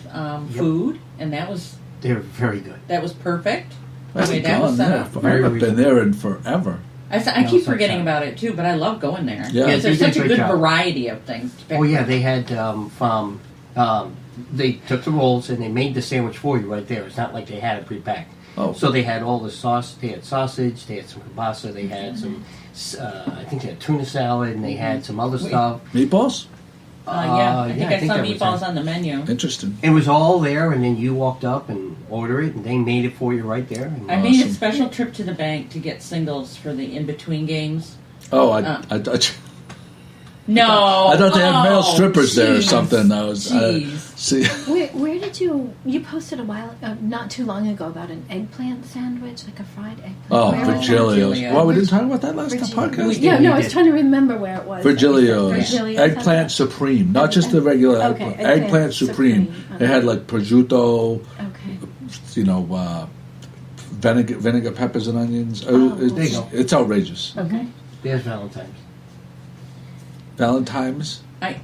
food, and they're very good. That was perfect. I haven't been there in forever. I keep forgetting about it too, but I love going there. Yeah, because there's such a good variety of things to pick Oh yeah, from. they had they took the rolls and they made the sandwich for you right there. It's not like they had it pre-packed. Oh. So they had all the sauce. They had sausage. They had some kielbasa. They had some. I think they had tuna salad, and they had some other stuff. Meatballs? I think I saw that was meatballs it. on the menu. Interesting. It was all there, and then you walked up and ordered it, and they made it for you right there. And I made a special trip to the bank to get singles for the in-between games. Oh, I thought No, I thought they had male strippers there or jeez. something. I was see. Where did you posted a while not too long ago about an eggplant sandwich, like a fried eggplant? Oh, Where was that? Virgilio's. Well, we didn't talk about that last podcast. I was trying to remember where it was. Virgilio's eggplant supreme, not just the regular eggplant. Eggplant supreme. It had like prosciutto. Okay. Vinegar, peppers, and onions. There you go. It's outrageous. Okay. There's Valentine's. Valentine's.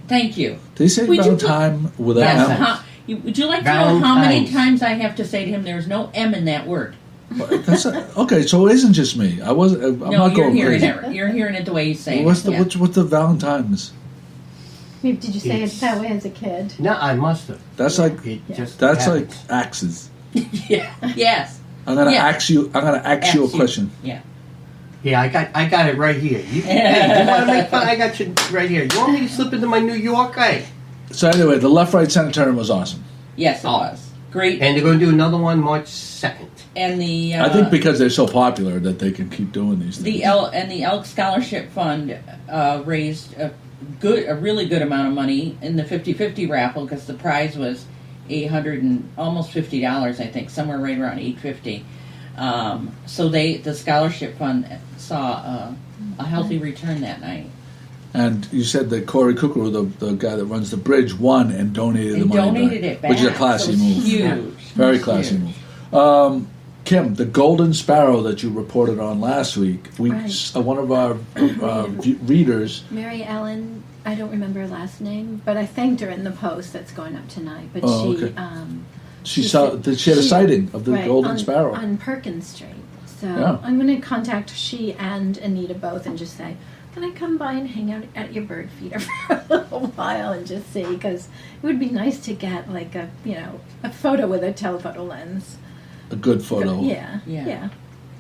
Thank you. Did he say Valentine with an M? Would you like to know how many Valentine's. times I have to say to him, "There's no M in that word"? Okay, so it isn't just me. I'm not you're going hearing crazy. You're hearing it the way he's saying What's it. the Valentine's? Maybe did you say it that way as a kid? No, I must have. That's like It just that's like happens. axes. Yeah. Yes. I'm gonna Yeah. ask you. I'm gonna ask you a question. Yeah. Yeah, I got it right here. Hey, you want to make fun? I got you right here. You want me to slip into my New York? Hey. So anyway, the left-right center turn was awesome. Yes, it Oh. was great. And they're going to do another one March 2nd. And the I think because they're so popular that they can keep doing these things. the Elk Scholarship Fund raised a really good amount of money in the 50-50 raffle because the prize was almost $50, I think, somewhere right around $850. So the scholarship fund saw a healthy return that night. And you said that Corey Kukru, the guy that runs the bridge, won and donated the money Donated it back, which is a classy so it's move. huge. Very It's classy huge. move. Kim, the golden sparrow that you reported on last week, Right. one of our readers. Mary Ellen, I don't remember her last name, but I thanked her in the post that's going up tonight. But Oh, she, okay. She saw that she had a sighting of the right, golden on, sparrow. on Perkins Street. So Yeah. I'm going to contact she and Anita both and just say, can I come by and hang out at your bird feeder for a little while and just see? Because it would be nice to get like a photo with a telephoto lens. A good photo. Yeah. Yeah.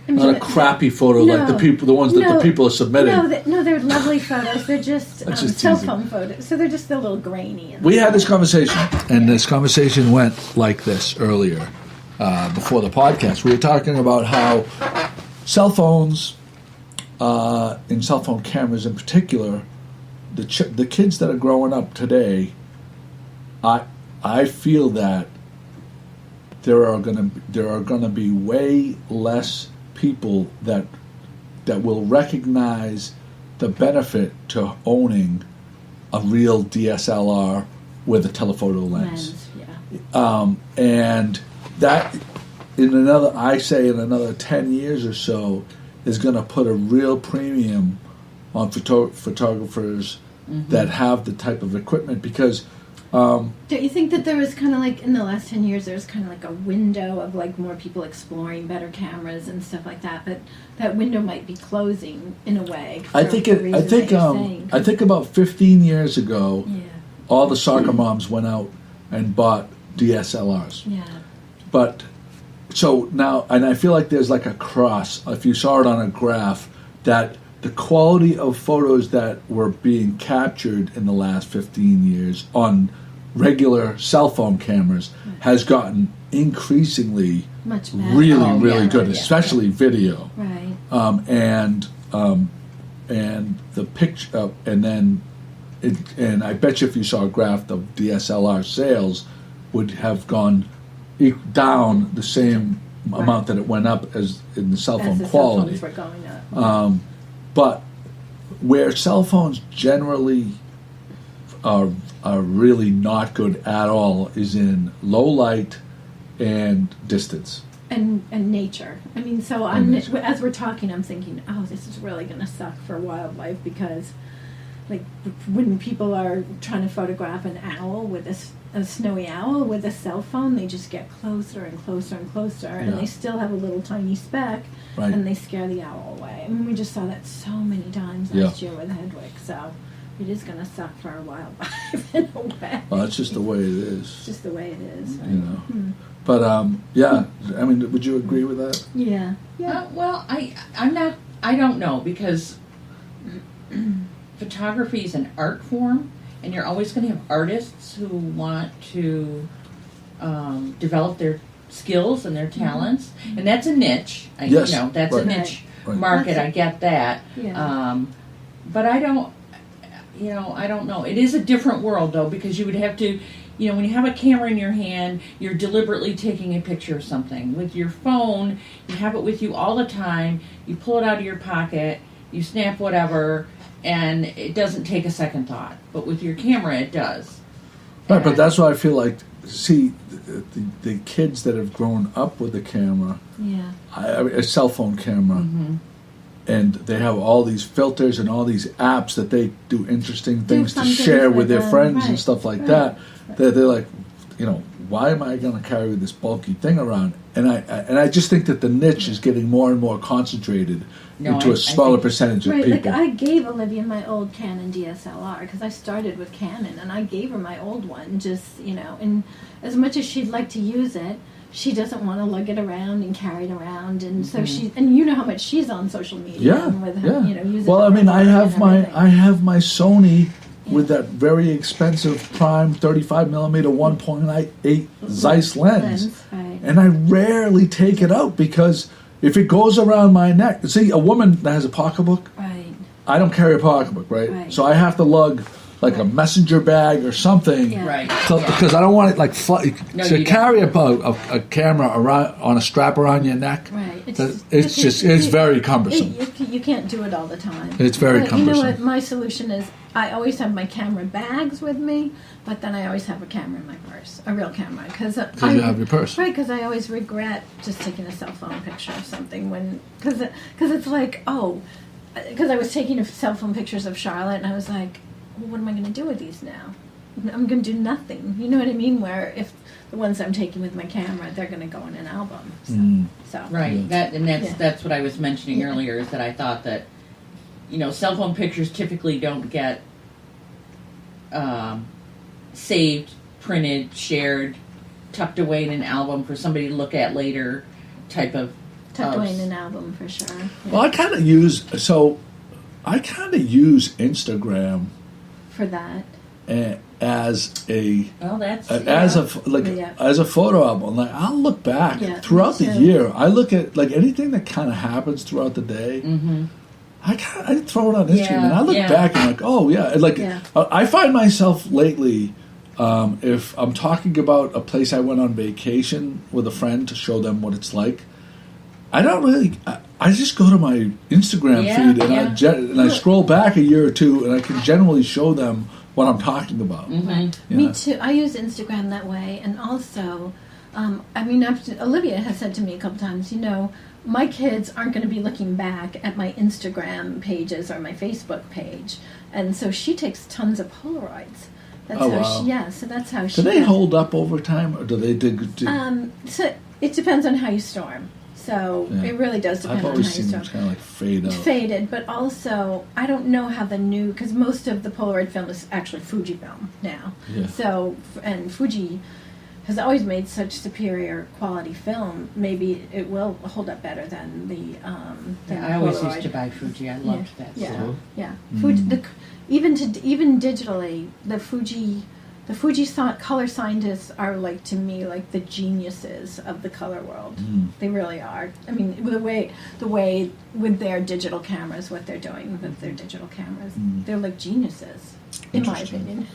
I mean, Not a crappy photo like the ones that the people are submitting. No, they're lovely photos. They're just, That's just cell teasing. phone photos. So they're just a little grainy. And We had this conversation, and this conversation went like this earlier, before the podcast. We were talking about how cell phones, and cell phone cameras in particular, the kids that are growing up today, I feel that there are gonna be way less people that will recognize the benefit to owning a real DSLR with a telephoto lens. yeah. And that in another 10 years or so is going to put a real premium on photographers that have the type of equipment because Don't you think that there was kind of like in the last 10 years there was kind of like a window of like more people exploring better cameras and stuff like that, but that window might be closing in a way. I for think the reasons that you're saying. I think about 15 years ago Yeah. all the soccer moms went out and bought DSLRs. Yeah. But so now, and I feel like there's like a cross, if you saw it on a graph, that the quality of photos that were being captured in the last 15 years on regular cell phone cameras has gotten increasingly Much better. really yeah, good, yeah. especially video. Right. And the picture, and I bet you if you saw a graph, the DSLR sales would have gone down the same amount that it went up as in the cell phone As the quality. cell phones were going up. But where cell phones generally are really not good at all is in low light and distance. And nature. I mean, so And nature. as we're talking, I'm thinking, oh, this is really going to suck for wildlife because, like, when people are trying to photograph an owl with a snowy owl with a cell phone, they just get closer and closer and closer, and Yeah. they still have a little tiny speck, Right. and they scare the owl away. I mean, we just saw that so many times last year with Hedwig, so it is going to suck for our wildlife in a way. Well, that's just the way it It's is, just the way it is. Right? you know. But yeah, I mean, would you agree with that? Yeah. Yeah. Well, I don't know because photography is an art form, and you're always going to have artists who want to develop their skills and their talents, and that's a niche. Yes, That's right. a niche Right. market. I get that. Yeah. But I don't know. It is a different world though, because you would have to, when you have a camera in your hand, you're deliberately taking a picture of something. With your phone, you have it with you all the time. You pull it out of your pocket, you snap whatever, and it doesn't take a second thought. But with your camera, it does. Right, but that's why I feel like, see, the kids that have grown up with the camera, Yeah. I mean, a cell phone camera, and they have all these filters and all these apps that they do interesting things to fun things share with with their them, friends and right, stuff like right. that. They're like, why am I going to carry this bulky thing around? And I just think that the niche is getting more and more concentrated into a smaller percentage of right, people. like I gave Olivia my old Canon DSLR because I started with Canon, and I gave her my old one just, and as much as she'd like to use it, she doesn't want to lug it around and carry it around, and so and you know how much she's on social media with her, using well, I mean, I have my Sony Yeah. with that very expensive prime 35mm 1.8 Zeiss lens, right. and I rarely take it out because if it goes around my neck, see, a woman that has a pocketbook, Right. I don't carry a pocketbook, right? Right. So I have to lug like a messenger bag or something, Yeah. Right. because I don't want it like No, to you carry a camera around on a strap around your neck. Right. It's very cumbersome. You can't do it all the time. It's very But cumbersome. You know what? My solution is I always have my camera bags with me, but then I always have a camera in my purse, a real camera, because you have your purse. Right, because I always regret just taking a cell phone picture of something because it's like, because I was taking cell phone pictures of Charlotte, and I was like, well, what am I going to do with these now? I'm going to do nothing. You know what I mean? Where if the ones I'm taking with my camera, they're going to go in an album. So. Right. That's what I was mentioning earlier, is that I thought that, cell phone pictures typically don't get saved, printed, shared, tucked away in an album for somebody to look at later type of... Tucked away in an album, for sure. Yeah. Well, I kind of use Instagram For that. as a that's as a photo album. Like, I'll look back throughout the year. I look at like anything that kind of happens throughout the day. Mm-hmm. I throw it on Instagram and I look back and I'm like, oh yeah, like I find myself lately. If I'm talking about a place I went on vacation with a friend to show them what it's like, I don't really. I just go to my Instagram feed and I scroll back a year or two, and I can generally show them what I'm talking about. Mm-hmm. Me too. I use Instagram that way, and also, Olivia has said to me a couple times, my kids aren't going to be looking back at my Instagram pages or my Facebook page, and so she takes tons of Polaroids. That's so that's how she. Do they hold up over time, or do they So it depends on how you store them. So it really does depend I've on always how you seen store them kind of like fade out. Faded, but also I don't know how because most of the Polaroid film is actually Fujifilm now. Yeah. So, and Fuji has always made such superior quality film. Maybe it will hold up better than the. I always Polaroid. used to buy Fuji. I loved that. Yeah, So. yeah. Fuji, even digitally, the Fuji color scientists are to me like the geniuses of the color world. They really are. I mean, the way with their digital cameras, what they're doing with their digital cameras, they're like geniuses, in my opinion.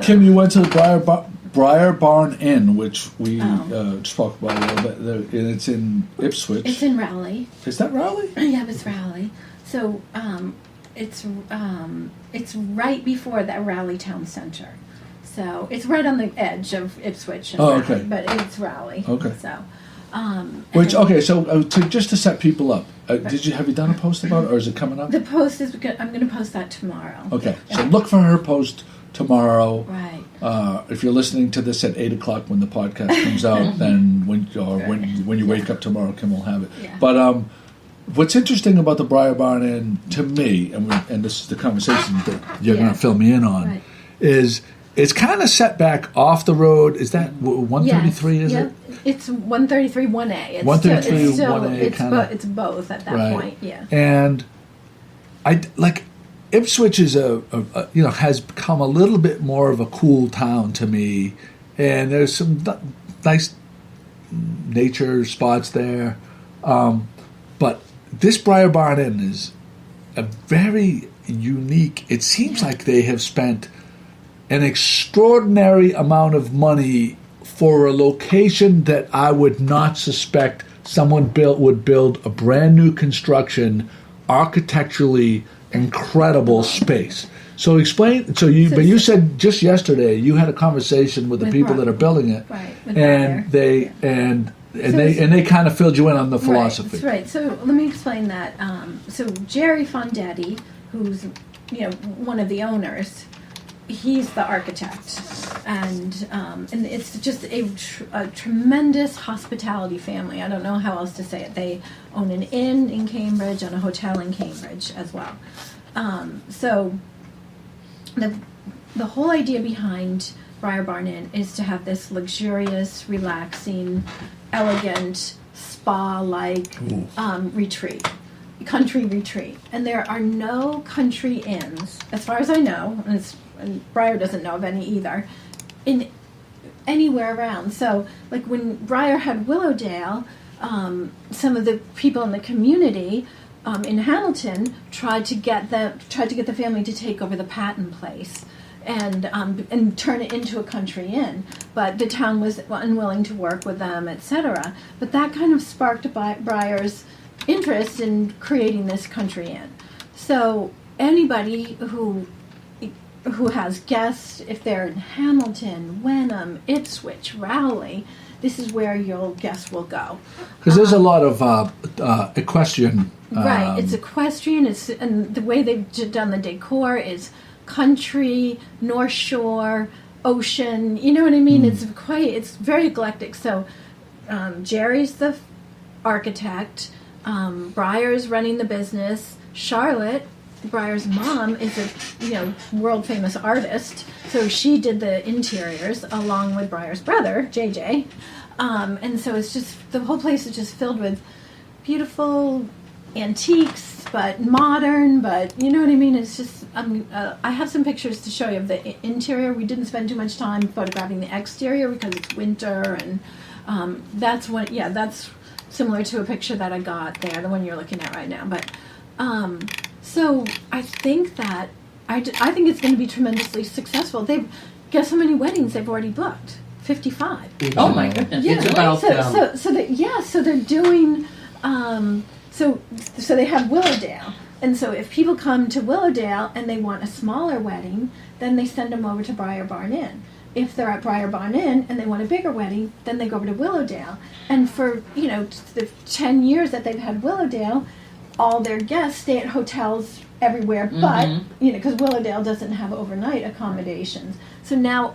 Kim, you went to the Briar Barn Inn, which we spoke about a little bit, and it's in Ipswich. It's in Raleigh. Is that Raleigh? Yeah, it's Raleigh. So it's right before the Raleigh Town Center. So it's right on the edge of Ipswich and Raleigh, okay. but it's Raleigh. Okay. So, so just to set people up, have you done a post about it, or is it coming up? the post is I'm going to post that tomorrow. Okay, so look for her post tomorrow. Right. If you're listening to this at 8:00 when the podcast comes out, then when you wake up tomorrow, Kim will have it. Yeah. But what's interesting about the Briar Barn Inn to me, and this is the conversation that you're going to fill me in on, is it's kind of set back off the road. Is that 133? Is it? It's 133 1A. It's 133 still, 1A. It's both at that point. Yeah. And I like Ipswich is has become a little bit more of a cool town to me, and there's some nice nature spots there, but this Briar Barn Inn is a very unique. It seems like they have spent an extraordinary amount of money for a location that I would not suspect someone would build a brand new construction, architecturally incredible space. So explain. You said just yesterday you had a conversation with the people that are building it, right? And they they kind of filled you in on the philosophy. Right. That's right. So let me explain that. So Jerry Fondetti, who's one of the owners, he's the architect, and it's just a tremendous hospitality family. I don't know how else to say it. They own an inn in Cambridge and a hotel in Cambridge as well. So the whole idea behind Briar Barn Inn is to have this luxurious, relaxing, elegant, spa-like retreat. Country retreat, and there are no country inns, as far as I know, and Briar doesn't know of any either, in anywhere around. So, like when Briar had Willowdale, some of the people in the community in Hamilton tried to get the family to take over the Patton place and turn it into a country inn, but the town was unwilling to work with them, etc. But that kind of sparked Briar's interest in creating this country inn. So anybody who has guests, if they're in Hamilton, Wenham, Ipswich, Rowley, this is where your guests will go. Because there's a lot of equestrian. Right, it's equestrian. And the way they've done the decor is country, North Shore, ocean. You know what I mean? It's very eclectic. So Jerry's the architect. Briar's running the business. Charlotte, Briar's mom, is a world famous artist, so she did the interiors along with Briar's brother JJ, and so it's just the whole place is just filled with beautiful antiques, but modern. But you know what I mean? It's just I have some pictures to show you of the interior. We didn't spend too much time photographing the exterior because it's winter, and that's similar to a picture that I got there, the one you're looking at right now. But so I think that I think it's going to be tremendously successful. Guess how many weddings they've already booked? 55. Oh my goodness! Yeah, It's about so they're doing so they have Willowdale, and so if people come to Willowdale and they want a smaller wedding, then they send them over to Briar Barn Inn. If they're at Briar Barn Inn and they want a bigger wedding, then they go over to Willowdale. And for, the 10 years that they've had Willowdale, all their guests stay at hotels everywhere, but, because Willowdale doesn't have overnight accommodations. So now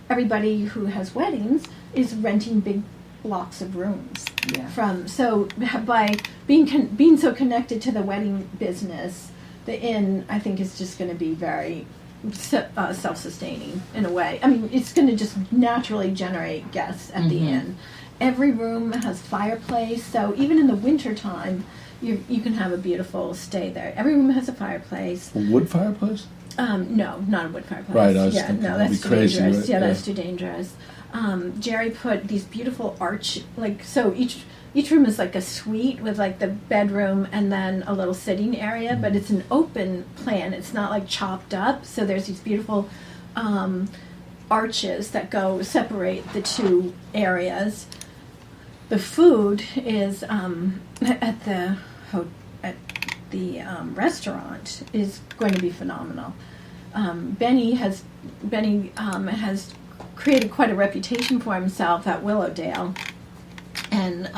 everybody who has weddings is renting big blocks of rooms. Yeah. So by being so connected to the wedding business, the inn, I think, is just going to be very self-sustaining in a way. I mean, it's going to just naturally generate guests at the inn. Every room has fireplace, so even in the winter time, you can have a beautiful stay there. Every room has a fireplace. A wood fireplace? No, not a wood fireplace. Right, I was thinking that's that'd too be crazy, dangerous. right? Yeah, that's too dangerous. Jerry put these beautiful so each room is like a suite with like the bedroom and then a little sitting area, but it's an open plan. It's not like chopped up. So there's these beautiful arches that separate the two areas. The food is at the restaurant is going to be phenomenal. Benny has created quite a reputation for himself at Willowdale. And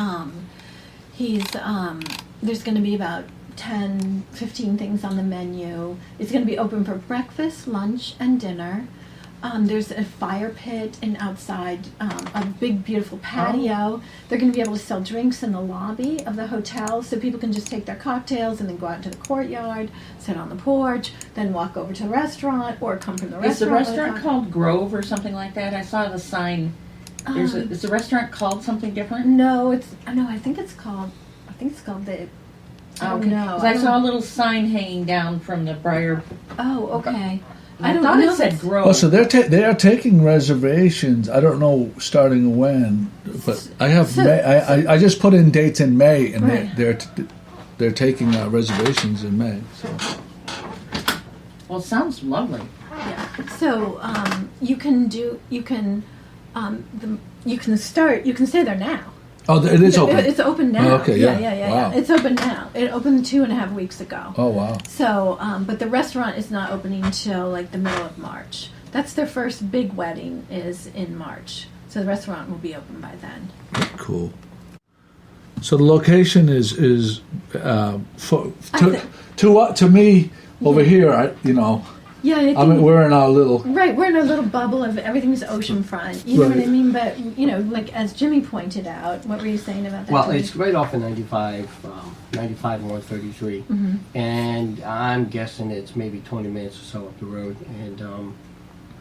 there's going to be about 10, 15 things on the menu. It's going to be open for breakfast, lunch, and dinner. There's a fire pit and outside a big, beautiful patio. They're going to be able to sell drinks in the lobby of the hotel, so people can just take their cocktails and then go out into the courtyard, sit on the porch, then walk over to the restaurant, or come from the restaurant. Is the restaurant called Grove or something like that? I saw the sign. Is the restaurant called something different? No, I think it's called the. I don't know. Because I saw a little sign hanging down from the Briar. Oh, okay. I thought it said Grove. Oh, so they are taking reservations. I don't know starting when, but I have I just put in dates in May, and right. they're taking reservations in May. So. Well, it sounds lovely. Yeah. So you can stay there now. Oh, it is open. It's open now. Oh, okay, yeah. Yeah. It's open now. It opened 2.5 weeks ago. Oh, wow. So, but the restaurant is not opening until like the middle of March. That's their first big wedding is in March. So the restaurant will be open by then. Cool. So the location is to me over here. Yeah, I think, I mean, we're in our little. right. We're in a little bubble of everything's oceanfront. You know what I Right. mean? But like as Jimmy pointed out, what were you saying about that? Well, Jimmy? it's right off of 95, 95 and 133, and I'm guessing it's maybe 20 minutes or so up the road. And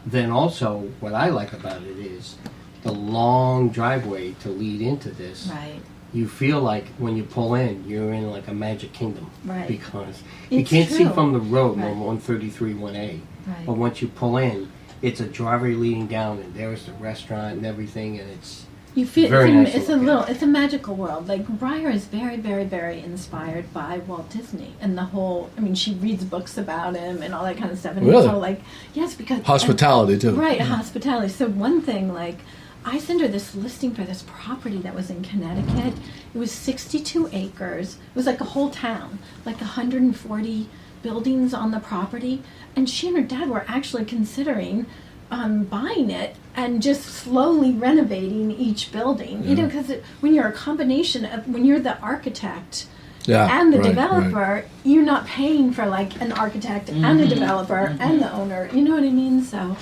then also, what I like about it is the long driveway to lead into this. right. You feel like when you pull in, you're in like a magic kingdom. Right. Because you It's can't see true. from the road Right. on 133 1A. Right. But once you pull in, it's a driveway leading down, and there's the restaurant and everything, and it's You feel very nice it's to a look little at. it's a magical world. Like Breyer is very, very, very inspired by Walt Disney and the whole. I mean, she reads books about him and all that kind of stuff. And Really? it's all like yes, because Hospitality, too. right, hospitality. So one thing, like I sent her this listing for this property that was in Connecticut. It was 62 acres. It was like a whole town, like 140 buildings on the property, and she and her dad were actually considering buying it and just slowly renovating each building. You know, because when you're a combination of when you're the architect and the right, developer, right. you're not paying for like an architect and a developer and the owner. You know what I mean? So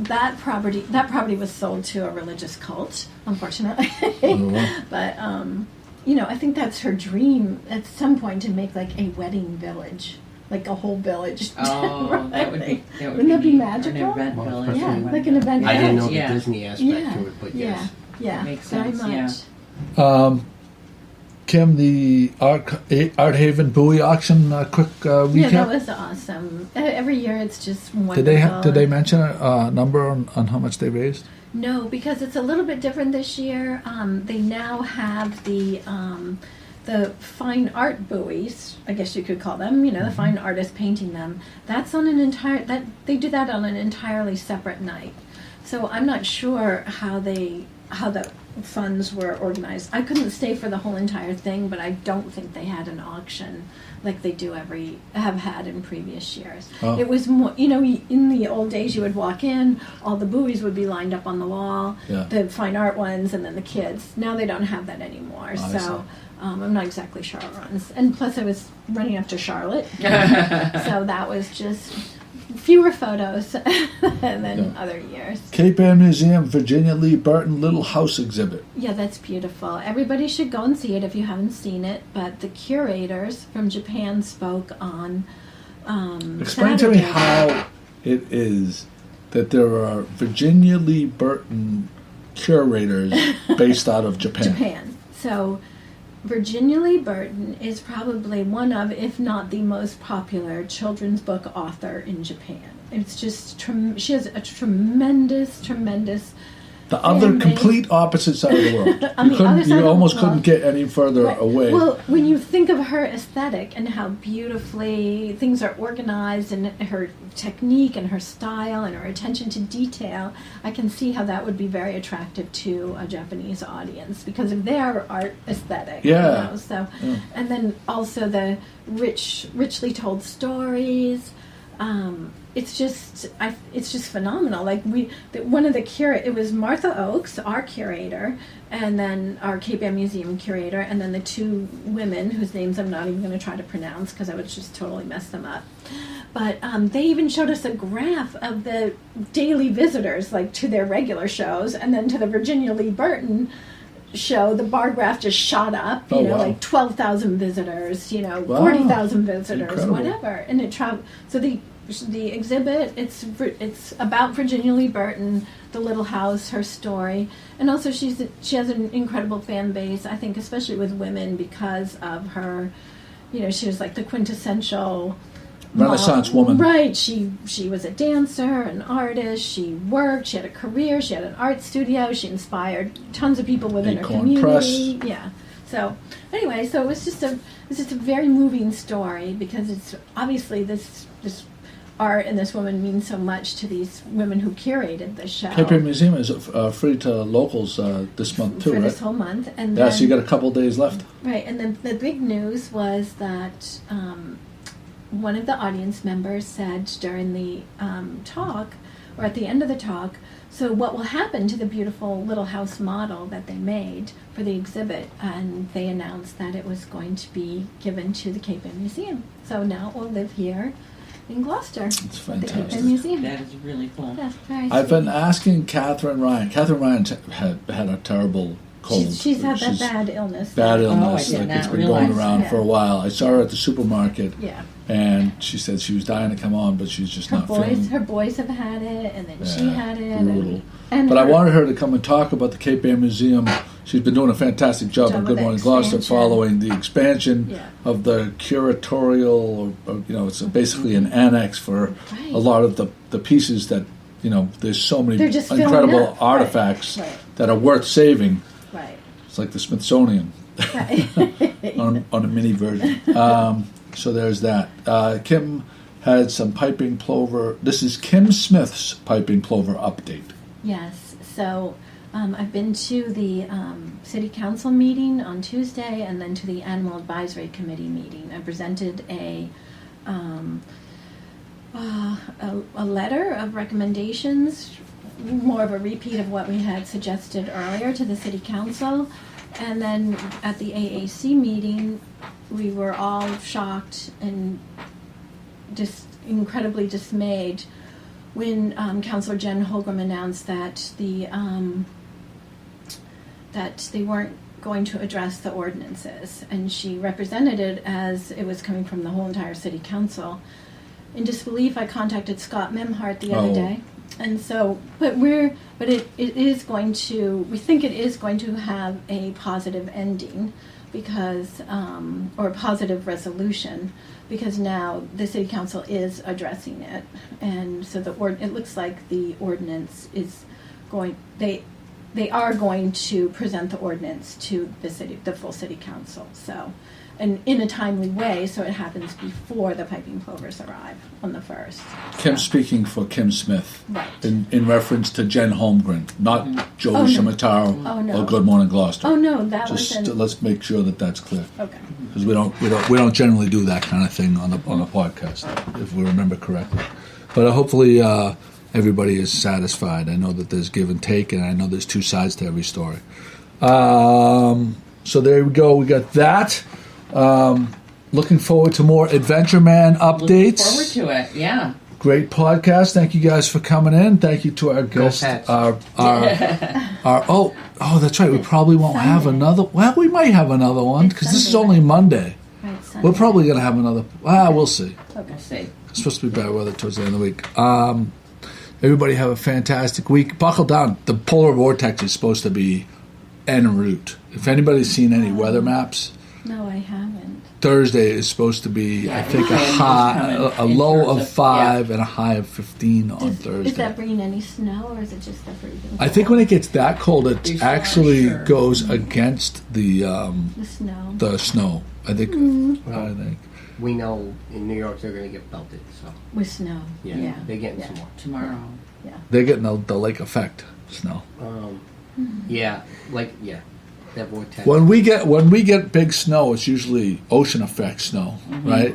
that property was sold to a religious cult, unfortunately. But I think that's her dream at some point to make like a wedding village. Like a whole village. Oh, Right. that would be. Wouldn't that be neat. magical? An event Well, village. Yeah, especially- like an event I didn't know village. the Yeah. Disney aspect Yeah, to it, but yeah, yes. Makes very sense, much. yeah. Kim, the Art Haven Bowie auction, quick recap. Yeah, that was awesome. Every year it's just wonderful. Did they mention a number on how much they raised? No, because it's a little bit different this year. They now have the fine art buoys, I guess you could call them. The fine artist painting them. That's on they do that on an entirely separate night. So I'm not sure how the funds were organized. I couldn't stay for the whole entire thing, but I don't think they had an auction like they have had in previous years. Oh. It was more, in the old days you would walk in, all the buoys would be lined up on the wall, Yeah. the fine art ones, and then the kids. Now they don't have that anymore. Oh, I see. So I'm not exactly sure how it runs. And plus I was running after Charlotte, so that was just fewer photos than other years. Cape Ann Museum, Virginia Lee Burton Little House exhibit. Yeah, that's beautiful. Everybody should go and see it if you haven't seen it. But the curators from Japan spoke on Explain to me Saturday. how it is that there are Virginia Lee Burton curators based out of Japan. So Virginia Lee Burton is probably one of, if not the most popular children's book author in Japan. It's just, she has a tremendous The other fan base. complete opposite side of the world. On the other side You of the almost world. couldn't get any further Right. away. Well, when you think of her aesthetic and how beautifully things are organized and her technique and her style and her attention to detail, I can see how that would be very attractive to a Japanese audience because of their art aesthetic. Yeah. So, and then also the richly told stories. It's just phenomenal. Like one of the it was Martha Oakes, our curator, and then our Cape Ann Museum curator, and then the two women whose names I'm not even going to try to pronounce because I would just totally mess them up. But they even showed us a graph of the daily visitors, like to their regular shows, and then to the Virginia Lee Burton show, the bar graph just shot up. Oh, wow. Like 12,000 visitors, Wow. 40,000 visitors, Incredible. whatever, and it traveled. So the exhibit, it's about Virginia Lee Burton, the little house, her story, and also she has an incredible fan base. I think especially with women because of her, she was like the quintessential Renaissance woman. Right. She was a dancer, an artist. She worked. She had a career. She had an art studio. She inspired tons of people within her Acorn community. Press. Yeah. So anyway, so it was just a very moving story because it's obviously this art and this woman means so much to these women who curated the show. Cape Ann Museum is free to locals this month too, for right? this whole month, and Yeah, then, so you got a couple days left. right, and then the big news was that one of the audience members said during the talk, or at the end of the talk, so what will happen to the beautiful little house model that they made for the exhibit? And they announced that it was going to be given to the Cape Ann Museum. So now it will live here in Gloucester. It's At the fantastic. Cape Museum. That is really cool. Yes, very I've been sweet. asking Catherine Ryan. Catherine Ryan had a terrible cold. She's had that bad illness. Bad I illness. did Like not it's been realize. going around Yeah. for a while. I saw her at the supermarket, Yeah. and she said she was dying to come on, but she's just Her not feeling. boys have had it, and then she Yeah, had it. brutal. And But I her- wanted her to come and talk about the Cape Air Museum. She's been doing a fantastic job on Job Good with the Morning Gloucester, expansion. following the expansion Yeah. of the curatorial. Or, it's basically an annex for Right. a lot of the pieces that There's so many They're just filling incredible up. artifacts Right. that are worth saving. Right. It's like the Smithsonian Right. on a mini version. So there's that. Kim had some piping plover. This is Kim Smith's piping plover update. Yes. So I've been to the city council meeting on Tuesday, and then to the animal advisory committee meeting. I presented a letter of recommendations, more of a repeat of what we had suggested earlier to the city council. And then at the AAC meeting, we were all shocked and just incredibly dismayed when Councillor Jen Holgram announced that that they weren't going to address the ordinances, and she represented it as it was coming from the whole entire city council. In disbelief, I contacted Scott Memhart the other day, and so, but it is going to, we think it is going to have a positive ending, because, or a positive resolution, because now the city council is addressing it, and so it looks like the ordinance is going, they are going to present the ordinance to the full city council, so, and in a timely way, so it happens before the piping plovers arrive on the 1st. Kim speaking for Kim Smith. Right. In reference to Jen Holmgren, not Joey Oh, no. Ciaramitaro Oh, no. or Good Morning Gloucester. Oh, no, that Just wasn't, let's make sure that that's clear, okay. because we don't generally do that kind of thing on the podcast, if we remember correctly. But hopefully everybody is satisfied. I know that there's give and take, and I know there's two sides to every story. So there we go. We got that. Looking forward to more Adventure Man updates. Looking forward to it, yeah. Great podcast. Thank you guys for coming in. Thank you to our guests. Pats. Our that's right. We probably won't have another. Well, we might have another one, because this is Sunday, only Monday. Right, Sunday. We're probably going to have another. We'll see. We'll see. It's supposed to be better weather towards the end of the week. Everybody have a fantastic week. Buckle down. The polar vortex is supposed to be en route. If anybody's seen any weather maps, No, I haven't. Thursday is supposed to be, Yeah, I think, wind is coming a in low terms of 5 and a high of 15 on Thursday. Is that bringing any snow, or is it just the freezing? I think when it gets that cold, it It's actually sure. goes against the The snow. snow. I think. Mm-hmm. I think. We know in New York they're going to get belted, so With snow. yeah, they're getting Yeah. some more. Tomorrow. They're getting the lake effect snow. That vortex. When we get big snow, it's usually ocean effect snow, right?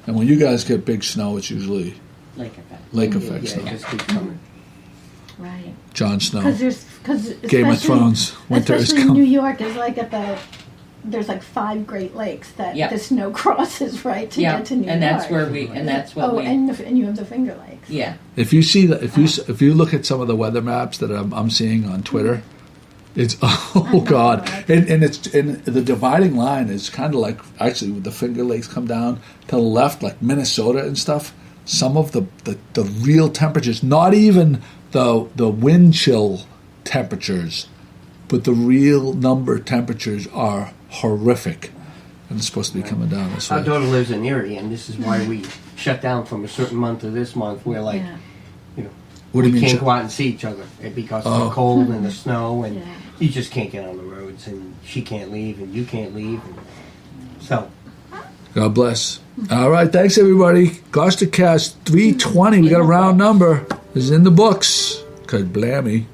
And when you guys get big snow, it's usually Lake effect. lake yeah, effect it snow. just keeps coming. Right. Jon Snow, Because Game of Thrones, winter is especially New coming. York is like there's like 5 Great Lakes that Yep. the snow crosses, right, to Yeah, get to New and York. that's where And you have the Finger Lakes. yeah. If you see that, if you look at some of the weather maps that I'm seeing on Twitter, it's god, and it's the dividing line is kind of like actually with the Finger Lakes come down to the left, like Minnesota and stuff. Some of the real temperatures, not even the wind chill temperatures, but the real number temperatures are horrific, and it's supposed to be coming down this Our way. daughter lives in Erie, and this is why we shut down from a certain month to this month. We're like, Yeah. What do you we mean? can't go out and see each other because of Oh. the cold and the snow, and Yeah. you just can't get on the roads, and she can't leave, and you can't leave. And so, God bless. All right, thanks everybody. GloucesterCast 320. We got a round number. Is in the books. Good blammy.